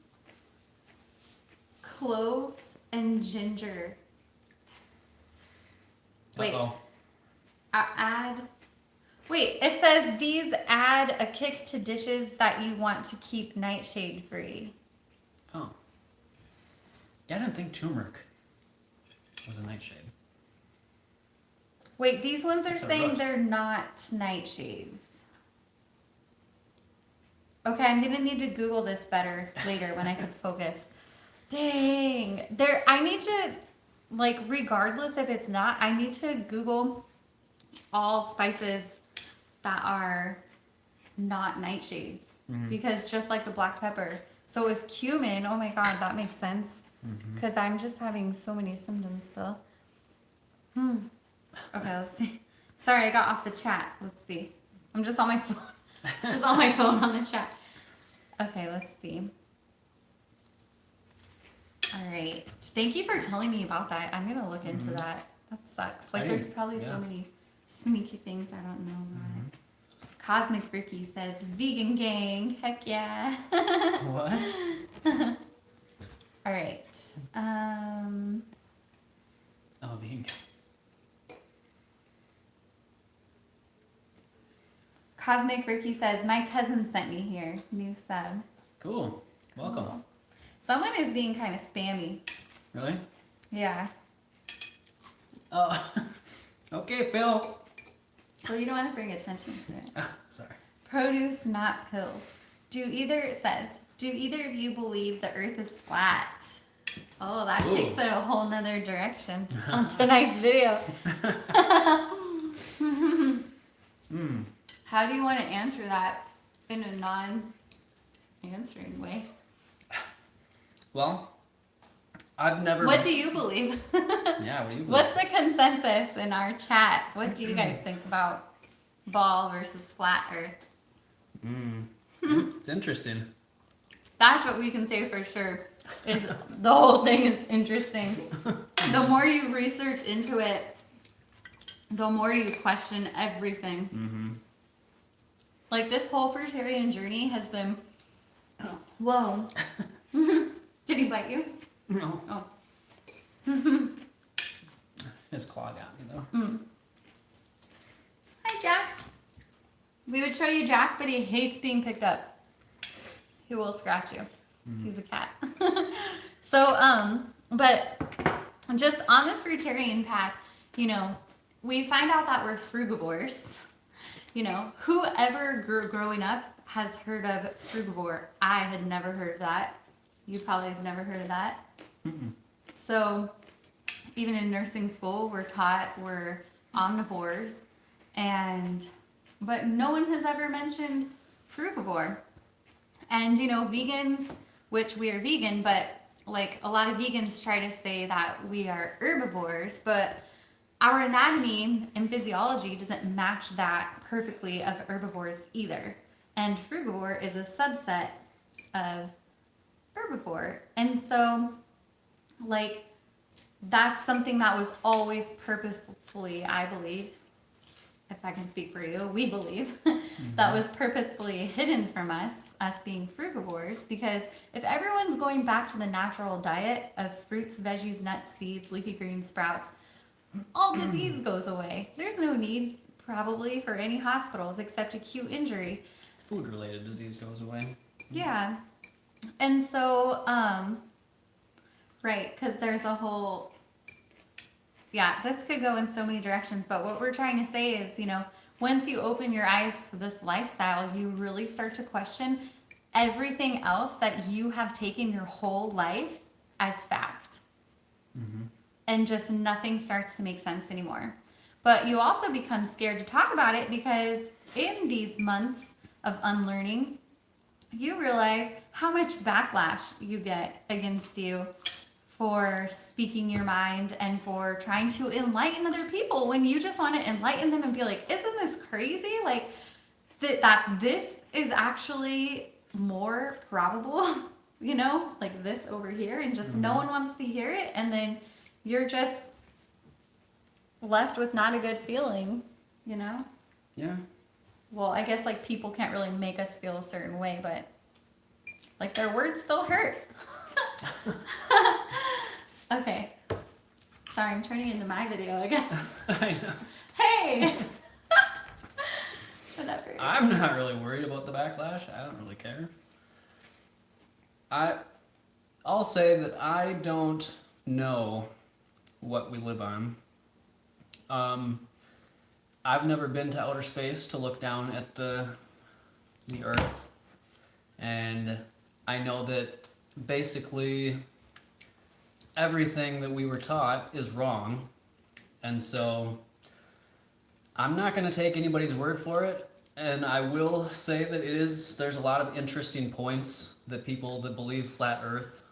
cloves, and ginger. Wait. Uh-oh. Wait, it says these add a kick to dishes that you want to keep nightshade free. Oh. Yeah, I didn't think turmeric was a nightshade. Wait, these ones are It's a saying root. they're not nightshades. Okay, I'm gonna need to Google this better later when I can focus. Dang. I need to, like, regardless if it's not, I need to Google all spices that are not nightshades. Because just like the black pepper. So if cumin, oh my god, that makes sense. Because I'm just having so many symptoms still. Okay, let's see. Sorry, I got off the chat. Let's see. I'm just on my phone. Just on my phone on the chat. Okay, let's see. All right. Thank you for telling me about that. I'm going to look into that. That sucks. Like, there's probably so many sneaky things I don't know about it. Cosmic Ricky says, vegan gang. Heck yeah. What? All right. Oh, vegan. Cosmic Ricky says, my cousin sent me here. New sub. Cool. Welcome. Cool. Someone is being kind of spammy. Really? Yeah. Oh. Okay, Phil. Well, you don't want to bring attention to it. Sorry. Produce, not pills. It says, do either of you believe the earth is flat? Oh, that Ooh. takes it a whole nother direction on tonight's video. How do you want to answer that in a non-answering way? Well, I've never. What do you believe? Yeah, what do you believe? What's the consensus in our chat? What do you guys think about ball versus flat earth? It's interesting. That's what we can say for sure, is the whole thing is interesting. The more you research into it, the more you question everything. Like, this whole fruitarian journey has been, whoa. Did he bite you? No. Oh. His claw got me though. Hi, Jack. We would show you Jack, but he hates being picked up. He will scratch you. He's a cat. So, but just on this fruitarian path, you know, we find out that we're frugivores. You know, whoever grew growing up has heard of frugivore. I had never heard of that. You probably have never heard of that. So, even in nursing school, we're taught we're omnivores, but no one has ever mentioned frugivore. And, you know, vegans, which we are vegan, but like a lot of vegans try to say that we are herbivores, but our anatomy and physiology doesn't match that perfectly of herbivores either. And frugivore is a subset of herbivore. And so, like, that's something that was always purposefully, I believe, if I can speak for you, we believe that was purposefully hidden from us being frugivores, because if everyone's going back to the natural diet of fruits, veggies, nuts, seeds, leafy greens, sprouts, all disease goes away. There's no need probably for any hospitals except acute injury. Food related disease goes away. Yeah. And so, right, because there's a whole, yeah, this could go in so many directions, but what we're trying to say is, you know, once you open your eyes to this lifestyle, you really start to question everything else that you have taken your whole life as fact. And just nothing starts to make sense anymore. But you also become scared to talk about it, because in these months of unlearning, you realize how much backlash you get against you for speaking your mind and for trying to enlighten other people, when you just want to enlighten them and be like, isn't this crazy? Like, that this is actually more probable, you know, like this over here, and just no one wants to hear it. And then you're just left with not a good feeling, you know? Yeah. Well, I guess like people can't really make us feel a certain way, but like their words still hurt. Okay. Sorry, I'm turning into my video, I guess. I know. Hey! Whatever. I'm not really worried about the backlash. I don't really care. I'll say that I don't know what we live on. I've never been to outer space to look down at the Earth, and I know that basically everything that we were taught is wrong, and so I'm not going to take anybody's word for it. And I will say that there's a lot of interesting points that people that believe flat Earth,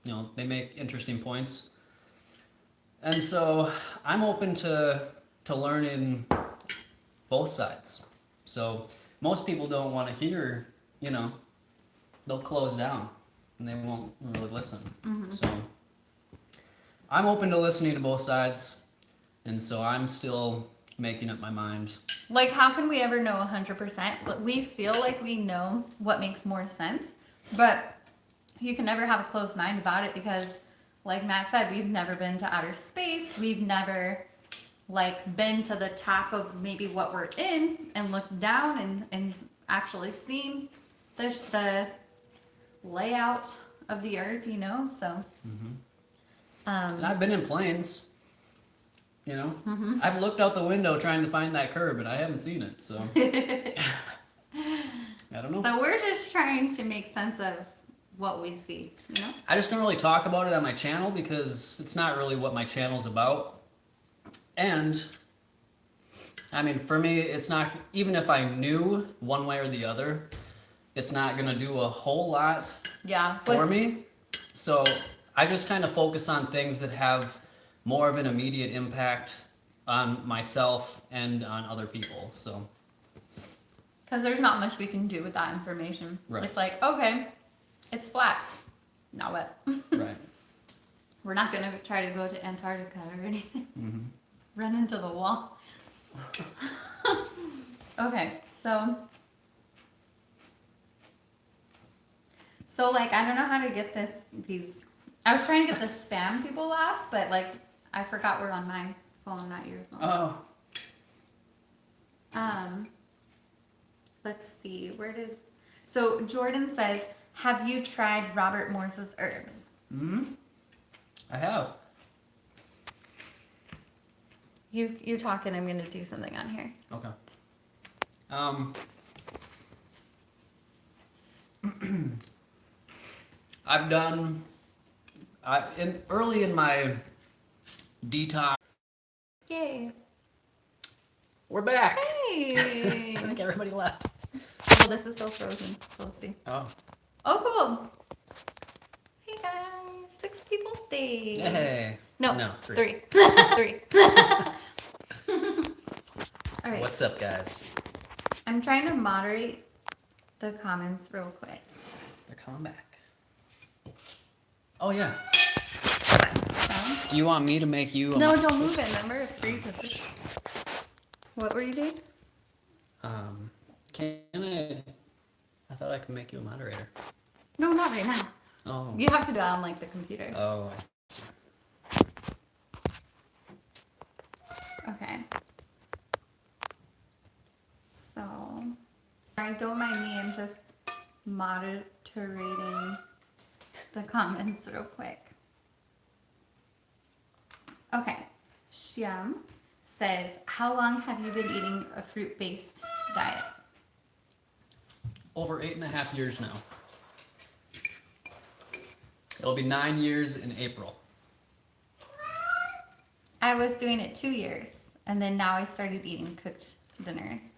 you know, they make interesting points. And so I'm open to learning both sides. So most people don't want to hear, you know, they'll close down and they won't really listen. So I'm open to listening to both sides, and so I'm still making up my mind. Like, how can we ever know 100%? But we feel like we know what makes more sense, but you can never have a closed mind about it, because like Matt said, we've never been to outer space. We've never like been to the top of maybe what we're in and looked down and actually seen the layout of the earth, you know? So, And I've been in planes, you know. I've looked out the window trying to find that curb, and I haven't seen it, so. I don't know. so we're just trying to make sense of what we see, you know? I just don't really talk about it on my channel because it's not really what my channel's about. And, I mean, for me, it's not, even if I knew one way or the other, it's not going to do a whole lot Yeah. for me. So I just kind of focus on things that have more of an immediate impact on myself and on other people. So, because there's not much we can do with that information. Right. It's like, okay, it's flat. Now what? right. We're not going to try to go to Antarctica or anything. Run into the wall. Okay, so like, I don't know how to get these. I was trying to get the spam people off, but like, I forgot we're on my phone, not your phone. Oh. Let's see, so Jordan says, have you tried Robert Morse's herbs? I have. You talk and I'm going to do something on here. Okay. I've done, early in my detox. Yay. We're back. Hey. I think everybody left. Well, this is still frozen, so let's see. Oh. Oh, cool. Hey guys, 6 people stayed. Hey. No, 3. 3. 3. All right. What's up, guys? I'm trying to moderate the comments real quick. They're coming back. Oh, yeah. Sound? Do you want me to make you a No, don't move it. Remember, it freezes. What were you doing? Can I thought I could make you a moderator. No, not right now. Oh. You have to do it on like the computer. Oh, I see. Okay. So, sorry, don't mind me. I'm just monitoring the comments real quick. Okay. Shyam says, how long have you been eating a fruit-based diet? Over 8.5 years now. It'll be 9 years in April. I was doing it 2 years, and then now I started eating cooked dinners.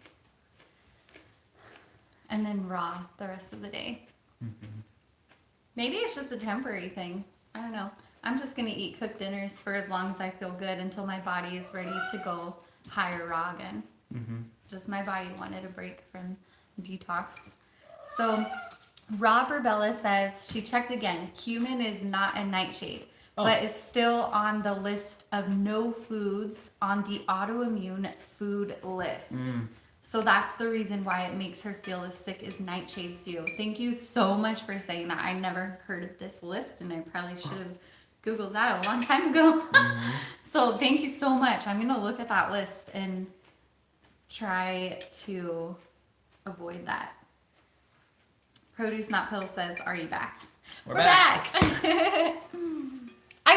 And then raw the rest of the day. Mm-hmm. Maybe it's just a temporary thing. I don't know. I'm just going to eat cooked dinners for as long as I feel good until my body is ready to go higher raw again. Mm-hmm. Just my body wanted a break from detox. So, Rob Bella says she checked again. Cumin is not a nightshade, but is still on the list of no foods on the autoimmune food list. So that's the reason why it makes her feel as sick as nightshades do. Thank you so much for saying that. I never heard of this list, and I probably should have Googled that a long time ago. So thank you so much. I'm going to look at that list and try to avoid that. Produce Not Pill says, are you back? We're back. I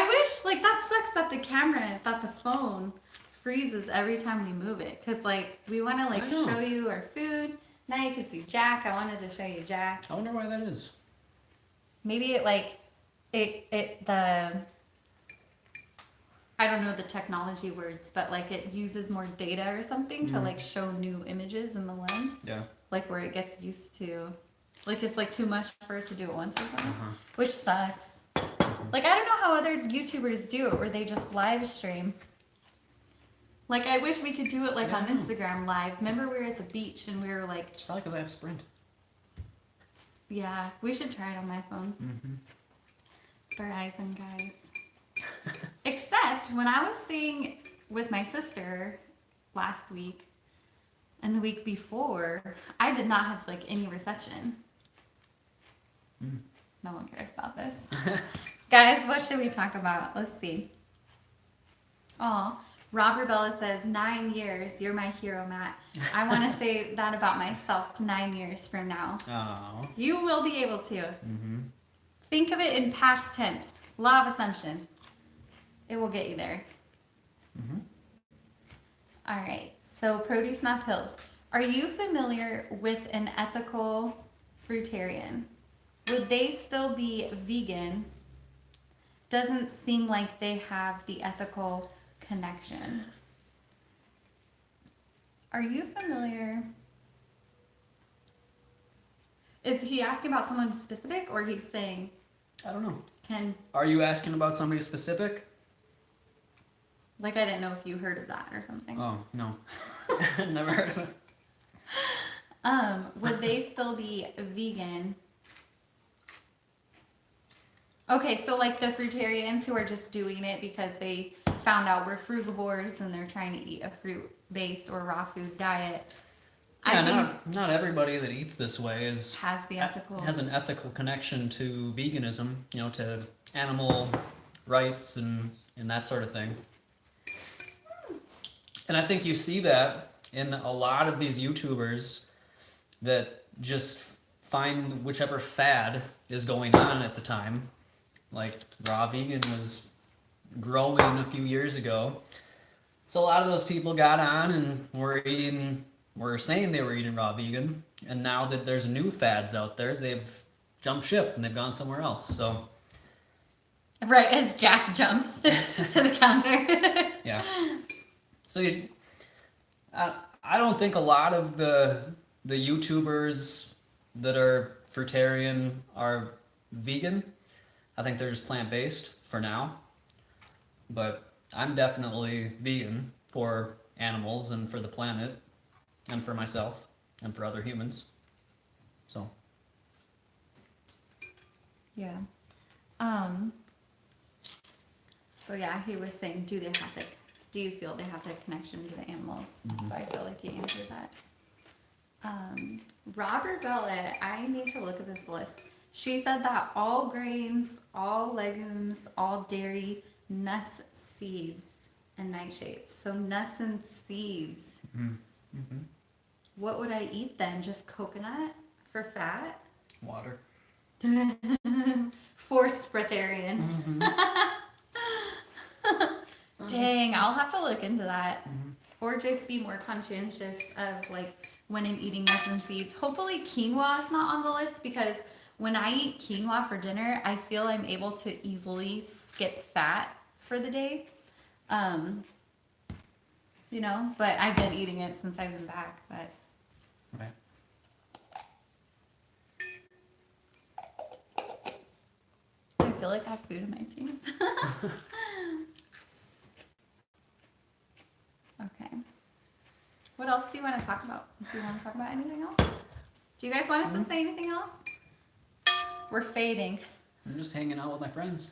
wish, like, that sucks that the camera, that the phone freezes every time we move it. Because, like, we want to, like, show you our food. Now you can see Jack. I wanted to show you Jack. I wonder why that is. Maybe it, like, I don't know the technology words, but, like, it uses more data or something to, like, show new images in the lens. Yeah. Like, where it gets used to, like, it's, like, too much for it to do it once or something. Which sucks. Like, I don't know how other YouTubers do it, where they just live stream. Like, I wish we could do it, like, on Instagram Live. Remember we were at the beach and we were, like... It's probably because I have Sprint. Yeah, we should try it on my phone. Verizon, guys. Except, when I was staying with my sister last week and the week before, I did not have, like, any reception. No one cares about this. Guys, what should we talk about? Let's see. Aw. Rob Bella says, 9 years. You're my hero, Matt. I want to say that about myself 9 years from now. Oh. You will be able to. Think of it in past tense. Law of assumption. It will get you there. All right. So, Produce Not Pills. Are you familiar with an ethical fruitarian? Would they still be vegan? Doesn't seem like they have the ethical connection. Are you familiar? Is he asking about someone specific, or he's saying I don't know. can, Are you asking about somebody specific? like, I didn't know if you heard of that or something. Oh, no. Never heard of it. Would they still be vegan? Okay, so like the fruitarians who are just doing it because they found out we're frugivores and they're trying to eat a fruit-based or raw food diet. Yeah, I think not everybody that eats this way has the ethical. has an ethical connection to veganism, you know, to animal rights and that sort of thing. And I think you see that in a lot of these YouTubers that just find whichever fad is going on at the time. Like raw vegan was growing a few years ago. So a lot of those people got on and were saying they were eating raw vegan. And now that there's new fads out there, they've jumped ship and they've gone somewhere else. So Right, as Jack jumps to the counter. yeah. So I don't think a lot of the YouTubers that are fruitarian are vegan. I think they're just plant-based for now. But I'm definitely vegan for animals and for the planet and for myself and for other humans. So. Yeah. So yeah, he was saying, do they have the do you feel they have the connection to the animals? So I feel like you answered that. Robert Bella, I need to look at this list. She said that all grains, all legumes, all dairy, nuts, seeds, and nightshades. So nuts and seeds. What would I eat then? Just coconut for fat? Water. Forced breatharian. Dang, I'll have to look into that. Or just be more conscientious of like when I'm eating nuts and seeds. Hopefully quinoa is not on the list because when I eat quinoa for dinner, I feel I'm able to easily skip fat for the day. You know, but I've been eating it since I've been back, but Right. I feel like I have food in my teeth. Okay. What else do you want to talk about? Do you want to talk about anything else? Do you guys want us to say anything else? We're fading. I'm just hanging out with my friends.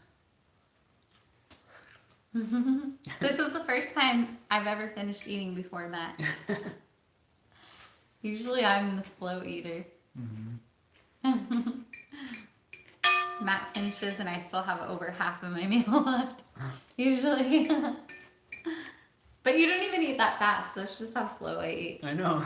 This is the first time I've ever finished eating before Matt. Usually I'm the slow eater. Matt finishes and I still have over half of my meal left. Usually. But you don't even eat that fast. That's just how slow I eat. I know.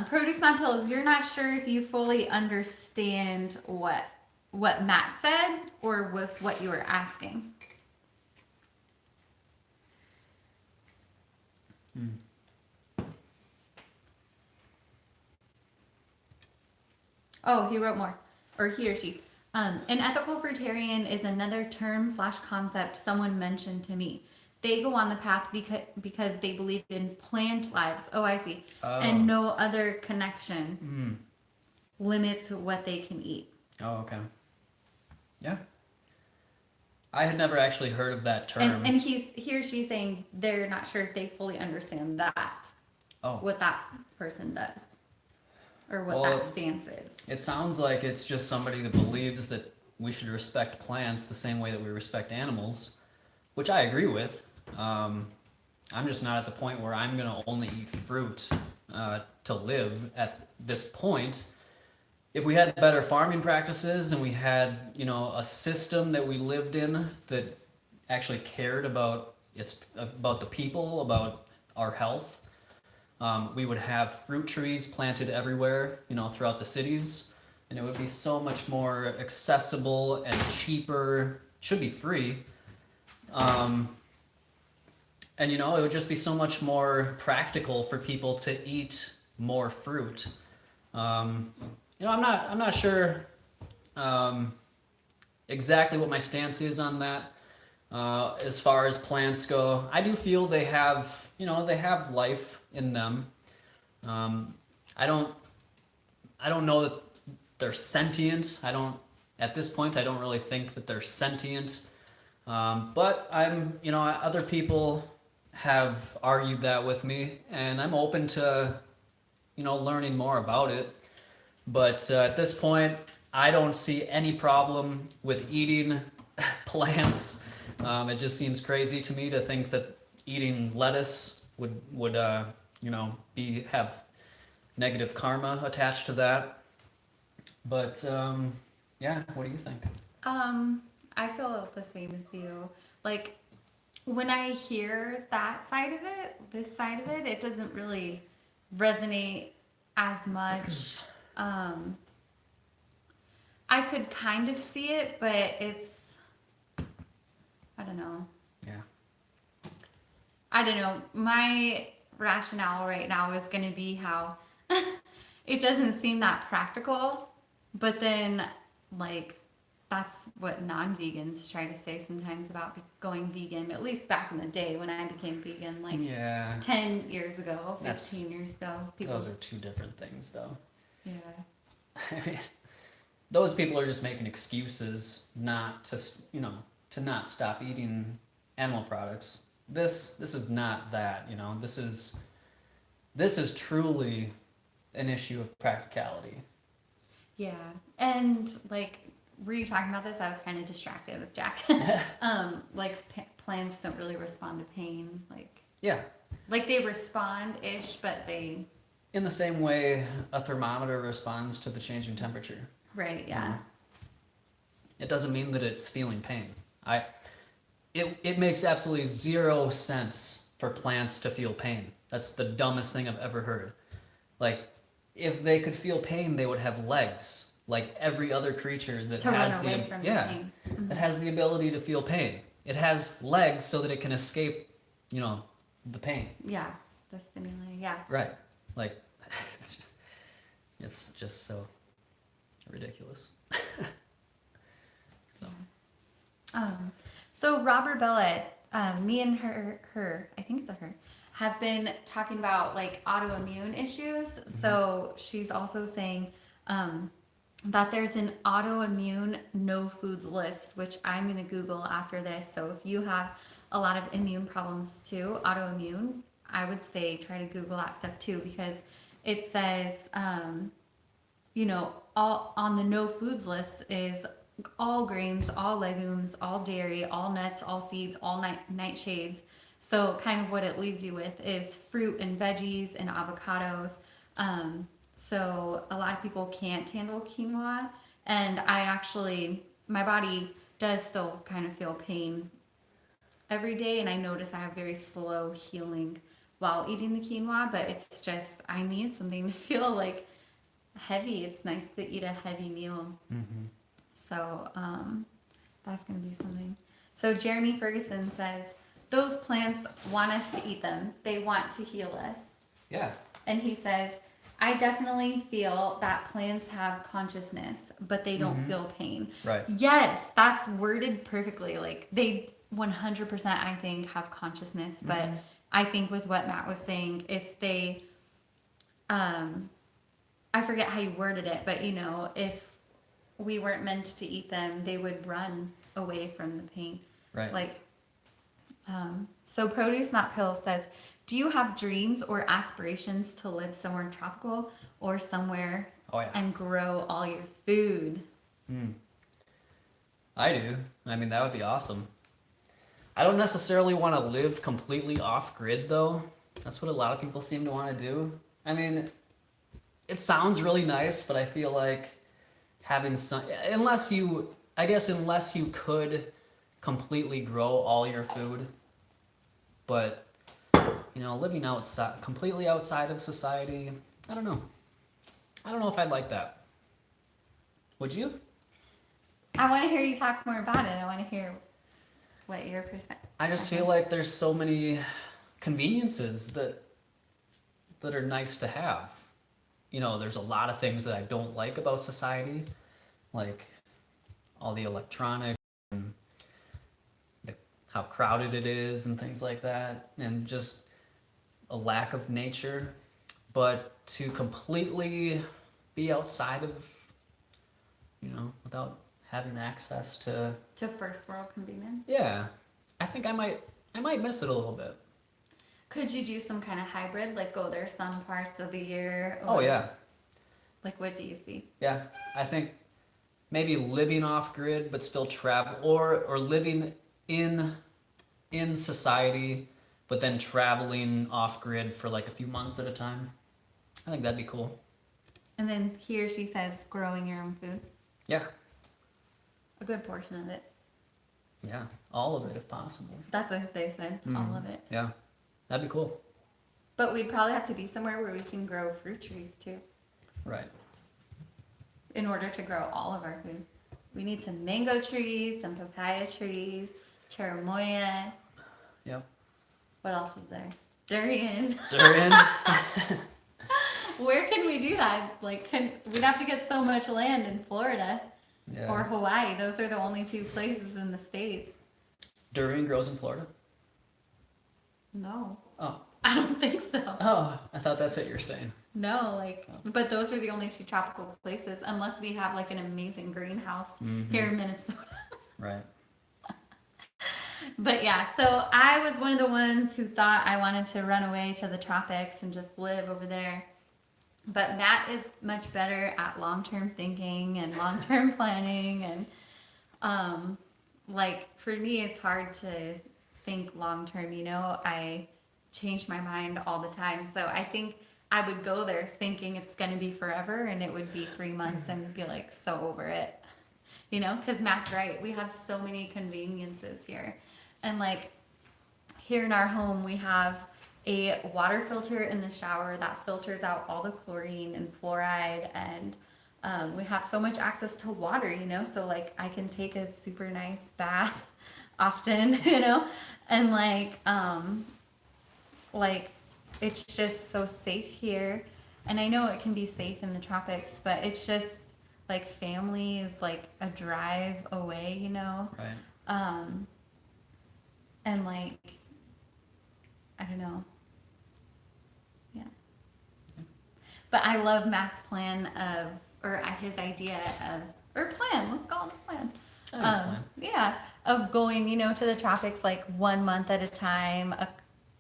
Produce Not Pills, you're not sure if you fully understand what Matt said or with what you were asking. Oh, he wrote more. Or he or she. An ethical fruitarian is another term / concept someone mentioned to me. They go on the path because they believe in plant lives. Oh, I see. Oh. And no other connection limits what they can eat. Oh, okay. Yeah. I had never actually heard of that term. And he or she's saying they're not sure if they fully understand that. Oh. What that person does. Or what Well, that stance is. It sounds like it's just somebody that believes that we should respect plants the same way that we respect animals, which I agree with. I'm just not at the point where I'm going to only eat fruit to live at this point. If we had better farming practices and we had, a system that we lived in that actually cared about the people, about our health, we would have fruit trees planted everywhere, throughout the cities, and it would be so much more accessible and cheaper. Should be free. And it would just be so much more practical for people to eat more fruit. I'm not sure exactly what my stance is on that. As far as plants go, I do feel they have life in them. I don't know that they're sentient. At this point, I don't really think that they're sentient. But other people have argued that with me, and I'm open to, learning more about it. But at this point, I don't see any problem with eating plants. It just seems crazy to me to think that eating lettuce would have negative karma attached to that. But yeah, what do you think? I feel the same as you. Like, when I hear that side of it, this side of it, it doesn't really resonate as much. I could kind of see it, but it's, I don't know. Yeah. I don't know. My rationale right now is going to be how it doesn't seem that practical, but then, like, that's what non-vegans try to say sometimes about going vegan, at least back in the day when I became vegan, like 10 years ago, 15 years ago. Those are two different things, though. Yeah. I mean, those people are just making excuses not to not stop eating animal products. This is not that, This is truly an issue of practicality. Yeah. And, like, were you talking about this? I was kind of distracted with Jack. Like plants don't really respond to pain. Yeah. Like they respond-ish, but they... In the same way a thermometer responds to the changing temperature. Right, yeah. It doesn't mean that it's feeling pain. It makes absolutely zero sense for plants to feel pain. That's the dumbest thing I've ever heard. Like, if they could feel pain, they would have legs, like every other creature that To has run the away from the pain. that has the ability to feel pain. It has legs so that it can escape, the pain. Yeah, the stimuli, yeah. Right. Like, it's just so ridiculous. So. So Robert Bellett, me and her, I think it's a her, have been talking about like autoimmune issues. So she's also saying that there's an autoimmune no foods list, which I'm going to Google after this. So if you have a lot of immune problems too, autoimmune, I would say try to Google that stuff too, because it says, all on the no foods list is all grains, all legumes, all dairy, all nuts, all seeds, all nightshades. So kind of what it leaves you with is fruit and veggies and avocados. So a lot of people can't handle quinoa, and my body does still kind of feel pain every day, and I notice I have very slow healing while eating the quinoa, but it's just, I need something to feel like heavy. It's nice to eat a heavy meal. Mm-hmm. So that's going to be something. So Jeremy Ferguson says, those plants want us to eat them. They want to heal us. Yeah. And he says, I definitely feel that plants have consciousness, but they don't feel pain. Right. Yes, that's worded perfectly. Like they 100% I think have consciousness, but I think with what Matt was saying, if they, I forget how you worded it, but if we weren't meant to eat them, they would run away from the pain. Right. So Produce Not Pill says, do you have dreams or aspirations to live somewhere tropical or somewhere and grow all your food? I do. I mean, that would be awesome. I don't necessarily want to live completely off grid though. That's what a lot of people seem to want to do. I mean, it sounds really nice, but I feel like having unless you could completely grow all your food, but living completely outside of society, I don't know if I'd like that. Would you? I want to hear you talk more about it. I want to hear what your perspective. I just feel like there's so many conveniences that are nice to have. There's a lot of things that I don't like about society, like all the electronics and how crowded it is and things like that, and just a lack of nature. But to completely be outside of, without having access to first world convenience. Yeah, I think I might miss it a little bit. Could you do some kind of hybrid, like go there some parts of the year? Oh yeah. Like what do you see? Yeah, I think maybe living off grid but still travel, or living in society but then traveling off grid for like a few months at a time. I think that'd be cool. And then here she says growing your own food. Yeah. A good portion of it. Yeah, all of it if possible. That's what they said, all of it. Yeah, that'd be cool. But we'd probably have to be somewhere where we can grow fruit trees too. Right. In order to grow all of our food. We need some mango trees, some papaya trees, cherimoya. Yep. What else is there? Durian. Durian. Where can we do that? Like, we'd have to get so much land in Florida or Hawaii. Those are the only two places in the States. Durian grows in Florida? No. Oh. I don't think so. Oh, I thought that's what you're saying. No, but those are the only two tropical places, unless we have like an amazing greenhouse here in Minnesota. Right. But yeah, so I was one of the ones who thought I wanted to run away to the tropics and just live over there. But Matt is much better at long-term thinking and long-term planning, and like for me, it's hard to think long-term. I change my mind all the time. So I think I would go there thinking it's gonna be forever, and it would be 3 months, and be like so over it. Because Matt's right. We have so many conveniences here, and like here in our home, we have a water filter in the shower that filters out all the chlorine and fluoride, and we have so much access to water, so like I can take a super nice bath often, and like it's just so safe here. And I know it can be safe in the tropics, but it's just like family is like a drive away, Right. And like I don't know. Yeah. But I love Matt's plan or his idea or plan, let's call it a plan. That is fine. Yeah, of going, to the tropics like 1 month at a time,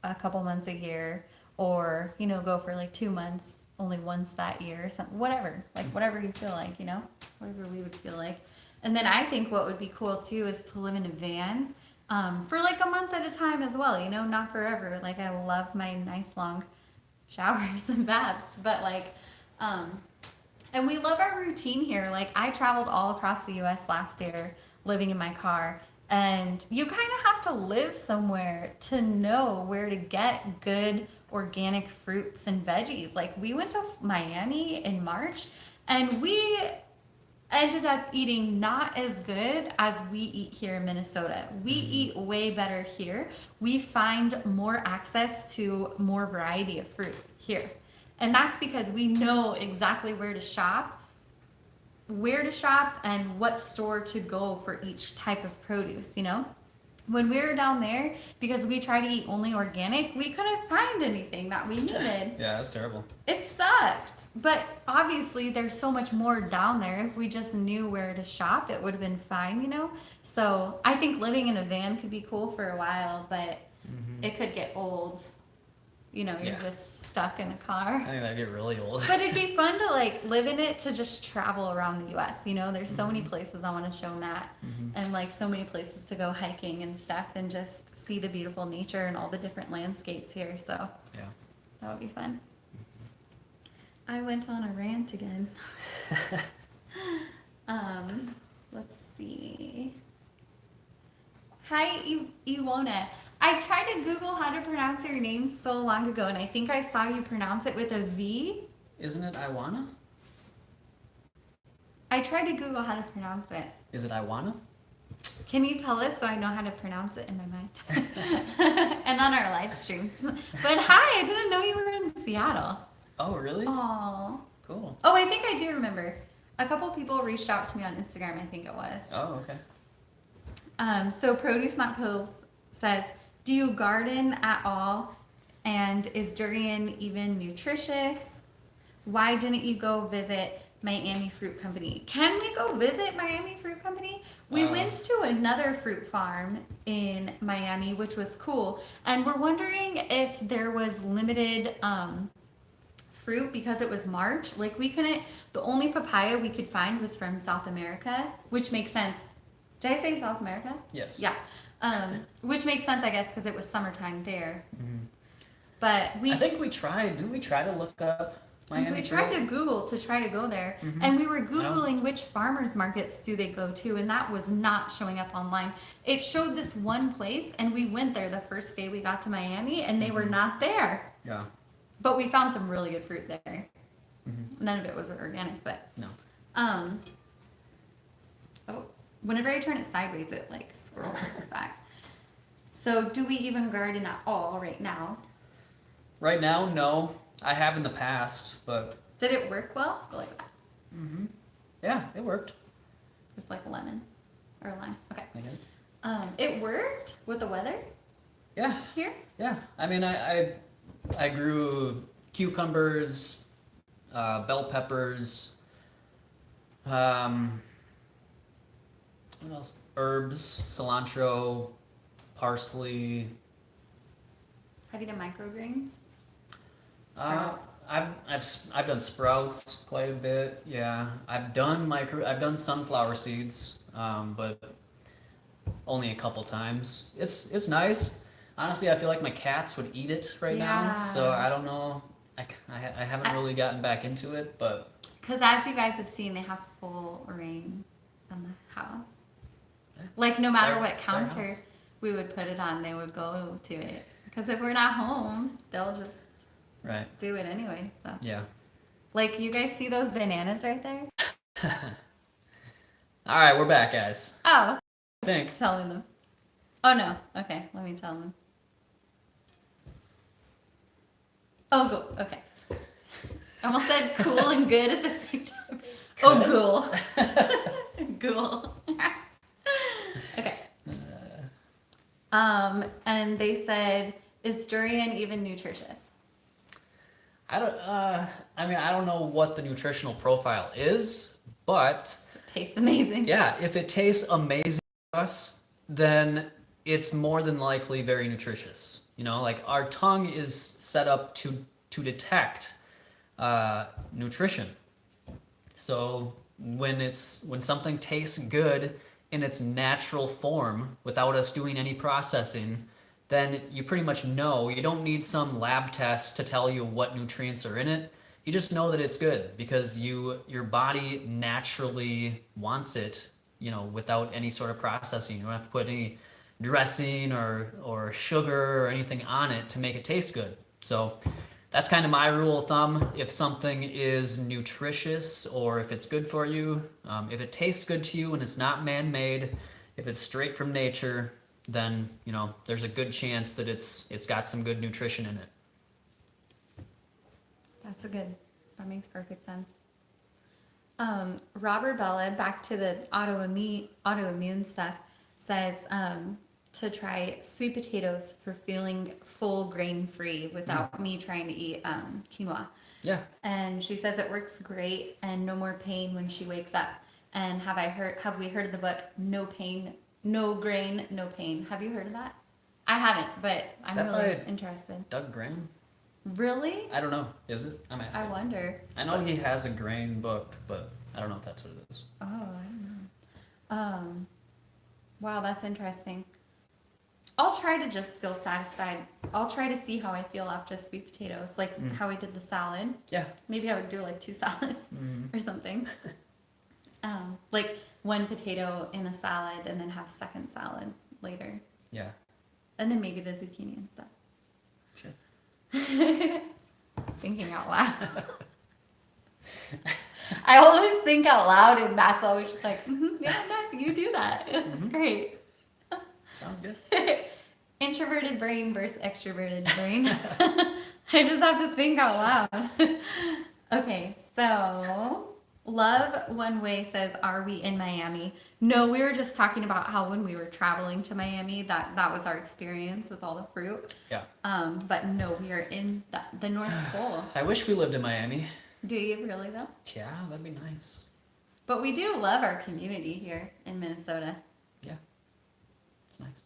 a couple months a year, or, go for like 2 months, only once that year, something, whatever, like whatever you feel like, whatever we would feel like. And then I think what would be cool too is to live in a van. For like a month at a time as well, not forever. Like I love my nice long showers and baths, but like, and we love our routine here. Like I traveled all across the US last year living in my car, and you kind of have to live somewhere to know where to get good organic fruits and veggies. Like we went to Miami in March, and we ended up eating not as good as we eat here in Minnesota. We eat way better here. We find more access to more variety of fruit here. And that's because we know exactly where to shop, and what store to go for each type of produce, When we were down there, because we try to eat only organic, we couldn't find anything that we needed. Yeah, that's terrible. It sucked. But obviously, there's so much more down there. If we just knew where to shop, it would have been fine, So I think living in a van could be cool for a while, but it could get old. You're Yeah. just stuck in a car. I think that'd get really old. But it'd be fun to like live in it, to just travel around the U.S. There's so many places I want to show Matt, and like so many places to go hiking and stuff, and just see the beautiful nature and all the different landscapes here. So Yeah. that would be fun. I went on a rant again. Let's see. Hi, Iwona. I tried to Google how to pronounce your name so long ago, and I think I saw you pronounce it with a V. Isn't it Iwana? I tried to Google how to pronounce it. Is it Iwana? Can you tell us so I know how to pronounce it in my mind? And on our live streams. But hi, I didn't know you were in Seattle. Oh, really? Aww. Cool. Oh, I think I do remember. A couple people reached out to me on Instagram, I think it was. Oh, okay. So Produce Not Pills says, do you garden at all? And is durian even nutritious? Why didn't you go visit Miami Fruit Company? Can we go visit Miami Fruit Company? We went to another fruit farm in Miami, which was cool. And we're wondering if there was limited fruit because it was March. Like we couldn't, the only papaya we could find was from South America, which makes sense. Did I say South America? Yes. Yeah. Which makes sense, I guess, because it was summertime there. But I think we tried. Didn't we try to look up Miami? we tried to Google to try to go there, and we were Googling which farmers markets do they go to, and that was not showing up online. It showed this one place, and we went there the first day we got to Miami, and they were not there. Yeah. But we found some really good fruit there. None of it was organic, but No. oh, whenever I turn it sideways, it like scrolls back. So, do we even garden at all right now? Right now, no. I have in the past, but Did it work well? Go like that. yeah, it worked. It's like a lemon or a lime. Okay. I guess. It worked with the weather Yeah, here. yeah. I mean, I grew cucumbers, bell peppers, what else? Herbs, cilantro, parsley. Have you done microgreens? Uh, Sprouts. I've done sprouts quite a bit. Yeah, I've done sunflower seeds, but only a couple times. It's nice. Honestly, I feel like my cats would eat it right now. So Yeah. I don't know. I haven't really gotten back into it, but Because as you guys have seen, they have full reign on the house. Like no matter Their- what their counter house. we would put it on, they would go to it. Because if we're not home, they'll just right. do it anyway. So, Yeah. like, you guys see those bananas right there? All right, we're back, guys. Oh, I think. telling them. Oh no. Okay, let me tell them. Oh, cool. Okay. I almost said cool and good at the same time. Oh, cool. Cool. Okay. And they said, is durian even nutritious? I don't. I mean, I don't know what the nutritional profile is, but It tastes amazing. yeah, if it tastes amazing to us, then it's more than likely very nutritious. You know, like our tongue is set up to detect nutrition. So when something tastes good in its natural form without us doing any processing, then you pretty much know. You don't need some lab test to tell you what nutrients are in it. You just know that it's good because your body naturally wants it, you know, without any sort of processing. You don't have to put any dressing or sugar or anything on it to make it taste good. So that's kind of my rule of thumb. If something is nutritious or if it's good for you, if it tastes good to you and it's not man-made, if it's straight from nature, then you know there's a good chance that it's got some good nutrition in it. That makes perfect sense. Robert Bella, back to the autoimmune stuff, says to try sweet potatoes for feeling full grain free without me trying to eat quinoa. Yeah. And she says it works great and no more pain when she wakes up. And have we heard of the book No Pain, No Grain, No Pain? Have you heard of that? I haven't, but Is I'm that really by interested. Doug Graham? Really? I don't know. Is it? I'm asking. I wonder. I know he has a grain book, but I don't know if that's what it is. Oh, I don't know. Wow, that's interesting. I'll try to just feel satisfied. I'll try to see how I feel after sweet potatoes, like how we did the salad. Yeah. Maybe I would do like 2 salads or something. Like 1 potato in a salad and then have second salad later. Yeah. And then maybe the zucchini and stuff. Sure. Thinking out loud. I always think out loud and Matt's always just like, yeah, no, you do that. It's great. Sounds good. Introverted brain versus extroverted brain. I just have to think out loud. Okay, so Love One Way says, are we in Miami? No, we were just talking about how when we were traveling to Miami, that was our experience with all the fruit. Yeah. But no, we are in the North Pole. I wish we lived in Miami. Do you really though? Yeah, that'd be nice. But we do love our community here in Minnesota. Yeah. It's nice.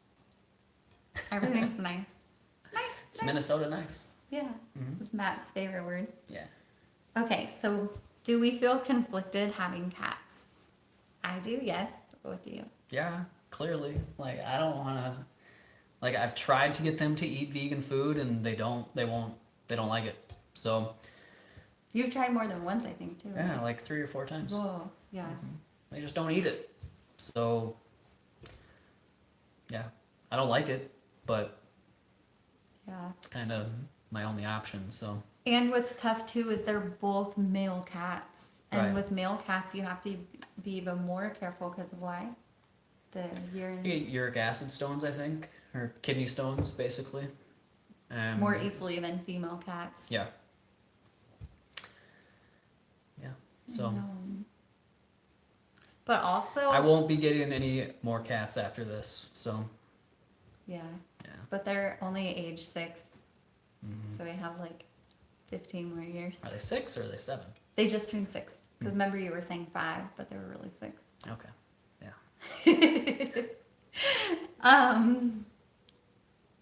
Everything's nice. It's Minnesota nice. Yeah. It's Matt's favorite word. Yeah. Okay, so do we feel conflicted having cats? I do, yes. What do you? Yeah, clearly. Like I don't want to. Like I've tried to get them to eat vegan food, and they don't like it. So. You've tried more than once, I think, too. Right? Yeah, like 3 or 4 times. Whoa, yeah. They just don't eat it. So. Yeah, I don't like it, but Yeah. it's kind of my only option. So. And what's tough too is they're both male cats, and Right. with male cats, you have to be even more careful because of why? The urine. You get uric acid stones, I think, or kidney stones, basically. More easily than female cats. Yeah. Yeah. So But also. I won't be getting any more cats after this. So Yeah. yeah. But they're only age 6, so they have like 15 more years. Are they 6 or are they 7? They just turned 6. Because remember you were saying 5, but they were really 6. Okay. Yeah.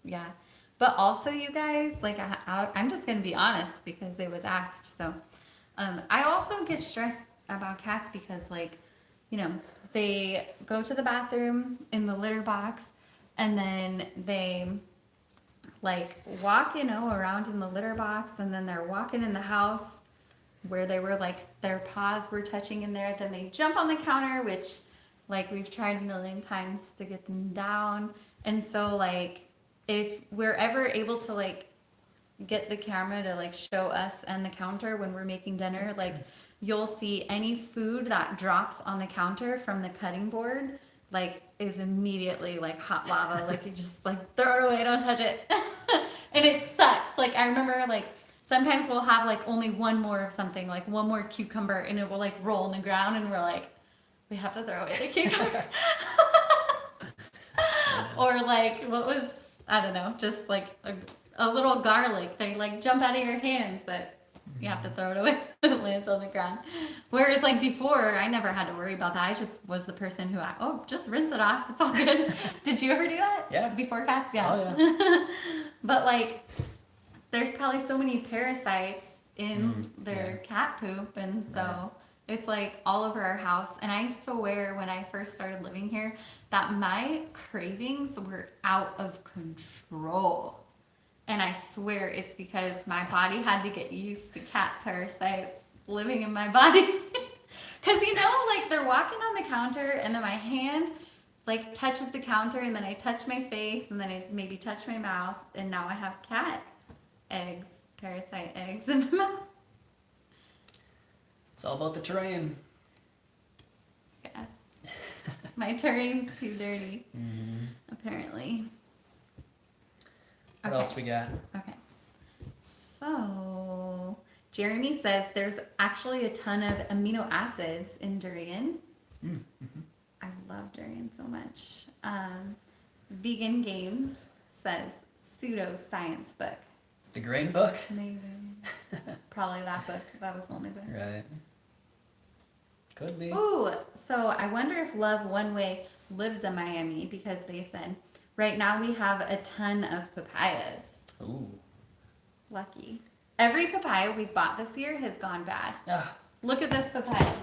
Yeah. But also, you guys, like, I'm just going to be honest because it was asked. So, I also get stressed about cats because, like, you know, they go to the bathroom in the litter box and then they, like, walk, around in the litter box, and then they're walking in the house where they were, like, their paws were touching in there. Then they jump on the counter, which, like, we've tried a million times to get them down. And so, like, if we're ever able to, like, get the camera to, like, show us and the counter when we're making dinner, like, you'll see any food that drops on the counter from the cutting board, like, is immediately, like, hot lava. Like, you just, like, throw it away, don't touch it. And it sucks. Like, I remember, like, sometimes we'll have, like, only one more of something, like, one more cucumber, and it will, like, roll on the ground, and we're like, we have to throw away the cucumber. Or, like, what was, I don't know, just, like, a little garlic. They, like, jump out of your hands, but you have to throw it away. It lands on the ground. Whereas, like, before, I never had to worry about that. I just was the person who, just rinse it off. It's all good. Did you ever do that? Yeah. Before cats? Yeah. Oh, yeah. But, like, there's probably so many parasites in their cat poop, and so it's, like, all over our house. And I swear when I first started living here that my cravings were out of control. And I swear it's because my body had to get used to cat parasites living in my body. Because, like, they're walking on the counter, and then my hand, like, touches the counter, and then I touch my face, and then I maybe touch my mouth, and now I have cat eggs, parasite eggs in my mouth. It's all about the terrain. Yes. My terrain's too dirty, apparently. What else we got? Okay. So, Jeremy says there's actually a ton of amino acids in durian. I love durian so much. Vegan Games says pseudoscience book. The Grain Book? Maybe. Probably that book. That was the only book. Right. Could be. Ooh, so I wonder if Love One Way lives in Miami, because they said right now we have a ton of papayas. Ooh. Lucky. Every papaya we've bought this year has gone bad. Ah. Look at this papaya.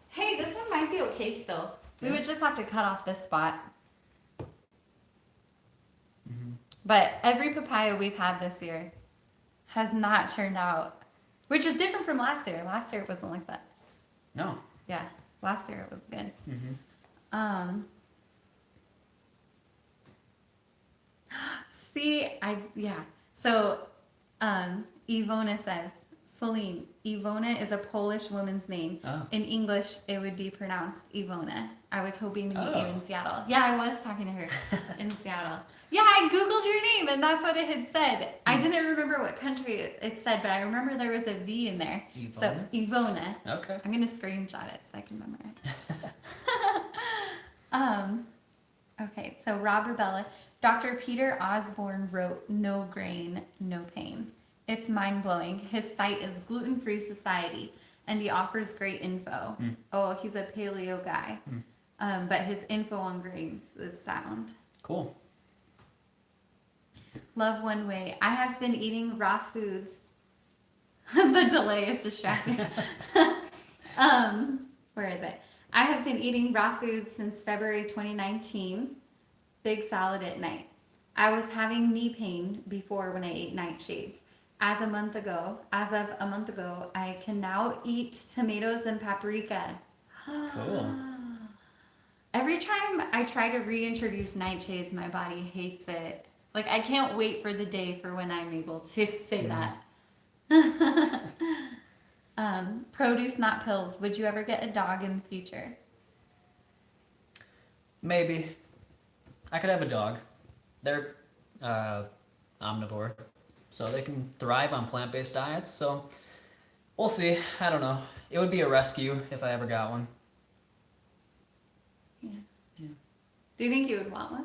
Hey, this one might be okay still. We would just have to cut off this spot. But every papaya we've had this year has not turned out, which is different from last year. Last year it wasn't like that. No. Yeah, last year it was good. So, Ivona says, Celine, Ivona is a Polish woman's name. Oh. In English, it would be pronounced Ivona. I was hoping to meet you Oh. in Seattle. Yeah, I was talking to her in Seattle. Yeah, I Googled your name, and that's what it had said. I didn't remember what country it said, but I remember there was a V in there. So, Ivona. Okay. I'm going to screenshot it so I can remember it. Okay, so Rob Rebella. Dr. Peter Osborne wrote No Grain, No Pain. It's mind-blowing. His site is Gluten Free Society, and he offers great info. Oh, he's a paleo guy. But his info on grains is sound. Cool. Love One Way. I have been eating raw foods. The delay is distracting. Where is it? I have been eating raw foods since February 2019. Big salad at night. I was having knee pain before when I ate nightshades. As of a month ago, I can now eat tomatoes and paprika. Cool. Every time I try to reintroduce nightshades, my body hates it. Like, I can't wait for the day for when I'm able to say that. Produce, not pills. Would you ever get a dog in the future? Maybe. I could have a dog. They're omnivore, so they can thrive on plant-based diets, so we'll see. I don't know. It would be a rescue if I ever got one. Yeah. Do you think you would want one?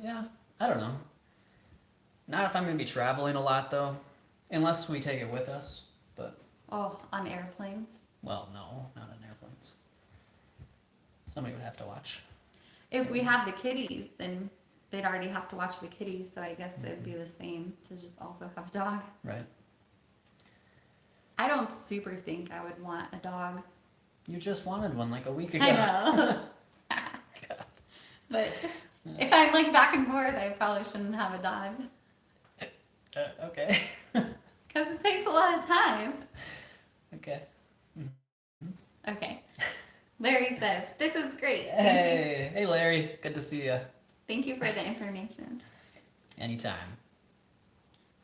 Yeah, I don't know. Not if I'm going to be traveling a lot, though. Unless we take it with us, but... Oh, on airplanes? Well, no, not on airplanes. Somebody would have to watch. if we have the kitties, then they'd already have to watch the kitties, so I guess it'd be the same to just also have a dog. Right. I don't super think I would want a dog. You just wanted one like a week ago. I know. But if I'm like back and forth, I probably shouldn't have a dog. Okay. Because it takes a lot of time. Okay. Okay. Larry says, this is great. Hey, Larry. Good to see you. Thank you for the information. Anytime.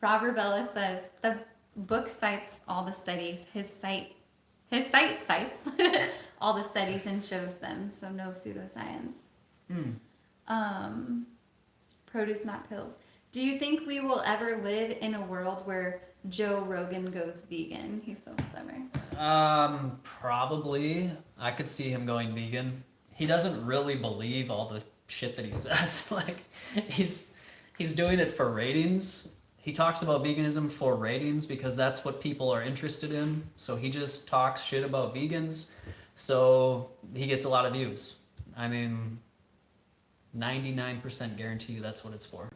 Robert Bella says, the book cites all the studies. His site cites all the studies and shows them, so no pseudoscience. Produce not pills. Do you think we will ever live in a world where Joe Rogan goes vegan? He's so stubborn. Probably. I could see him going vegan. He doesn't really believe all the shit that he says. Like, he's doing it for ratings. He talks about veganism for ratings because that's what people are interested in. So he just talks shit about vegans. So he gets a lot of views. I mean, 99% guarantee you that's what it's for.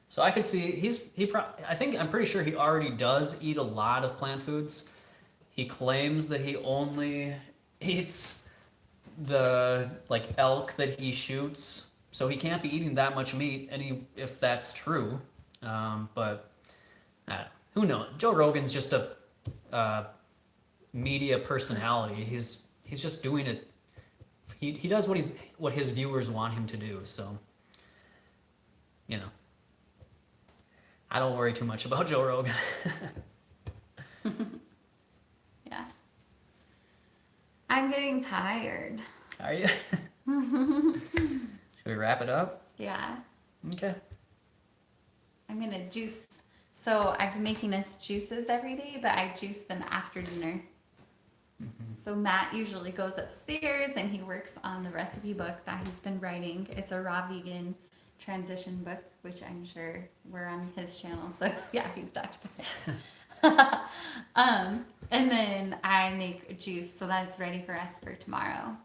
So I could see I'm pretty sure he already does eat a lot of plant foods. He claims that he only eats the like elk that he shoots, so he can't be eating that much meat. If that's true, but who knows? Joe Rogan's just a media personality. He's just doing it. He does what his viewers want him to do. So, you know. I don't worry too much about Joe Rogan. Yeah. I'm getting tired. Are you? Should we wrap it up? Yeah. Okay. I'm going to juice. So I've been making us juices every day, but I juice them after dinner. So Matt usually goes upstairs and he works on the recipe book that he's been writing. It's a raw vegan transition book, which I'm sure we're on his channel, so yeah, he's talked about it. And then I make a juice so that it's ready for us for tomorrow.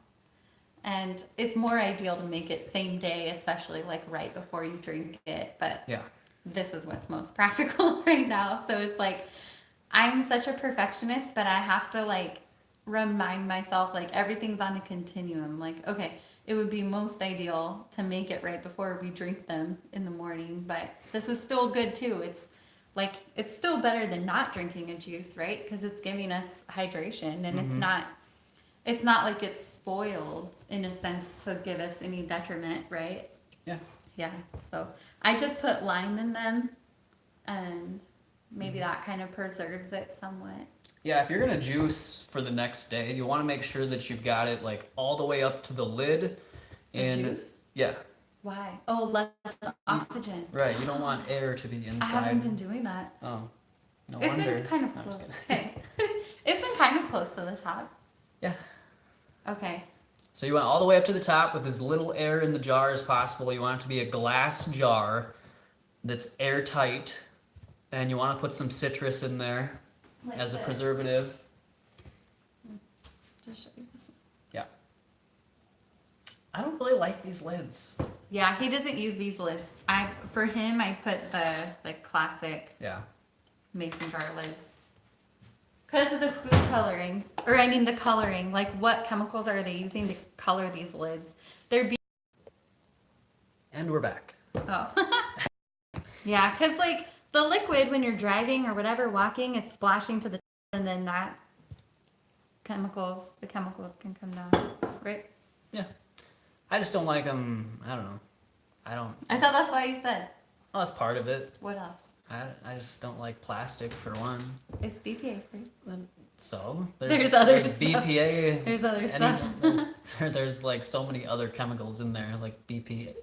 And it's more ideal to make it same day, especially like right before you drink it, but Yeah. this is what's most practical right now. So it's like, I'm such a perfectionist, but I have to like remind myself like everything's on a continuum. Like, okay, it would be most ideal to make it right before we drink them in the morning, but this is still good too. It's like, it's still better than not drinking a juice, right? Because it's giving us hydration, and it's not like it's spoiled in a sense to give us any detriment, right? Yeah. Yeah. So I just put lime in them, and maybe that kind of preserves it somewhat. Yeah, if you're gonna juice for the next day, you want to make sure that you've got it like all the way up to the lid. The juice? Yeah. Why? Oh, less oxygen. Right. You don't want air to be I inside. haven't been doing that. Oh. No It's wonder. been kind of I'm just close. kidding. Okay. It's been kind of close to the top. Yeah. Okay. So you want all the way up to the top with as little air in the jar as possible. You want it to be a glass jar that's airtight, and you want to put some citrus in there Like as a this. preservative. Just show you this. Yeah. I don't really like these lids. Yeah, he doesn't use these lids. For him, I put the like classic Yeah. mason jar lids. Because of the food coloring, or I mean the coloring, like what chemicals are they using to color these lids? They're And we're back. Oh. Yeah, because like the liquid when you're driving or whatever, walking, it's splashing to the and then the chemicals can come down, right? Yeah. I just don't like them. I don't know. I thought that's why you said. Well, that's part of it. What else? I just don't like plastic for one. It's BPA free. So There's other stuff. BPA. There's other any- stuff. there's like so many other chemicals in there, like BPC,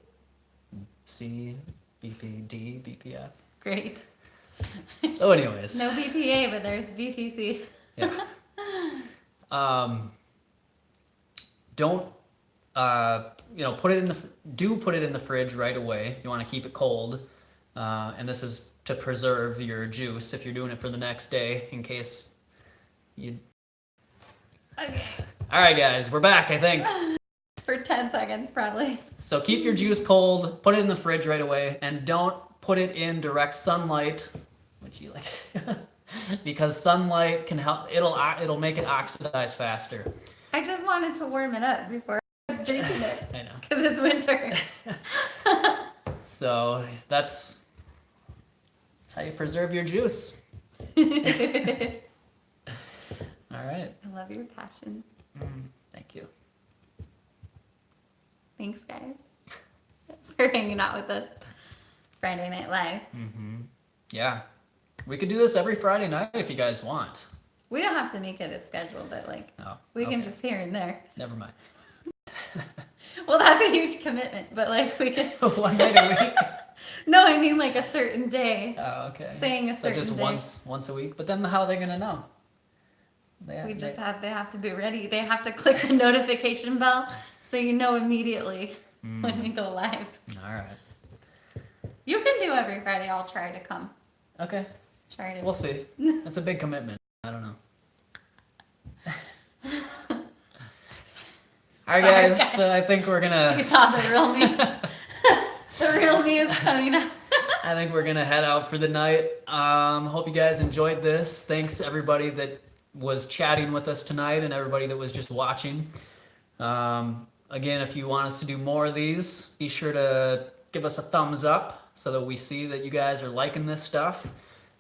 BPD, BPF. Great. So, anyways, No BPA, but there's BPC. yeah. Don't put it in the fridge right away. You want to keep it cold, and this is to preserve your juice if you're doing it for the next day in case you. Okay. All right, guys, we're back. I think. For 10 seconds, probably. So keep your juice cold, put it in the fridge right away, and don't put it in direct sunlight, which you like, because sunlight can help. It'll make it oxidize faster. I just wanted to warm it up before I was drinking it. I know. Because it's winter. So that's how you preserve your juice. All right. I love your passion. Thank you. Thanks, guys, for hanging out with us Friday Night Live. Yeah. We could do this every Friday night if you guys want. We don't have to make it a schedule, but like Oh, we can okay. just here and there. Never mind. Well, that's a huge commitment, but like we can. One night a week. No, I mean like a certain day. Oh, okay. Saying a So certain just day. once a week. But then how are they gonna know? They They have to be ready. They have to click the notification bell so you know immediately when we go live. All right. You can do every Friday. I'll try to come. Okay. Try to. We'll see. That's a big commitment. I don't know. All right, guys. So I think we're You gonna. saw the real me. The real me is coming out. I think we're gonna head out for the night. Hope you guys enjoyed this. Thanks everybody that was chatting with us tonight and everybody that was just watching. Again, if you want us to do more of these, be sure to give us a thumbs up so that we see that you guys are liking this stuff.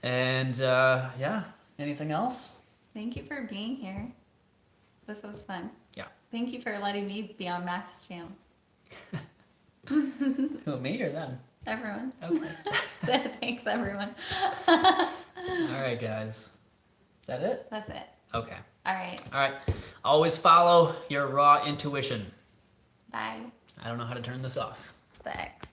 And yeah, anything else? Thank you for being here. This was fun. Yeah. Thank you for letting me be on Matt's channel. Who, me or them? Everyone. Okay. Thanks, everyone. All right, guys. Is that it? That's it. Okay. All right. All right. Always follow your raw intuition. Bye. I don't know how to turn this off. The X.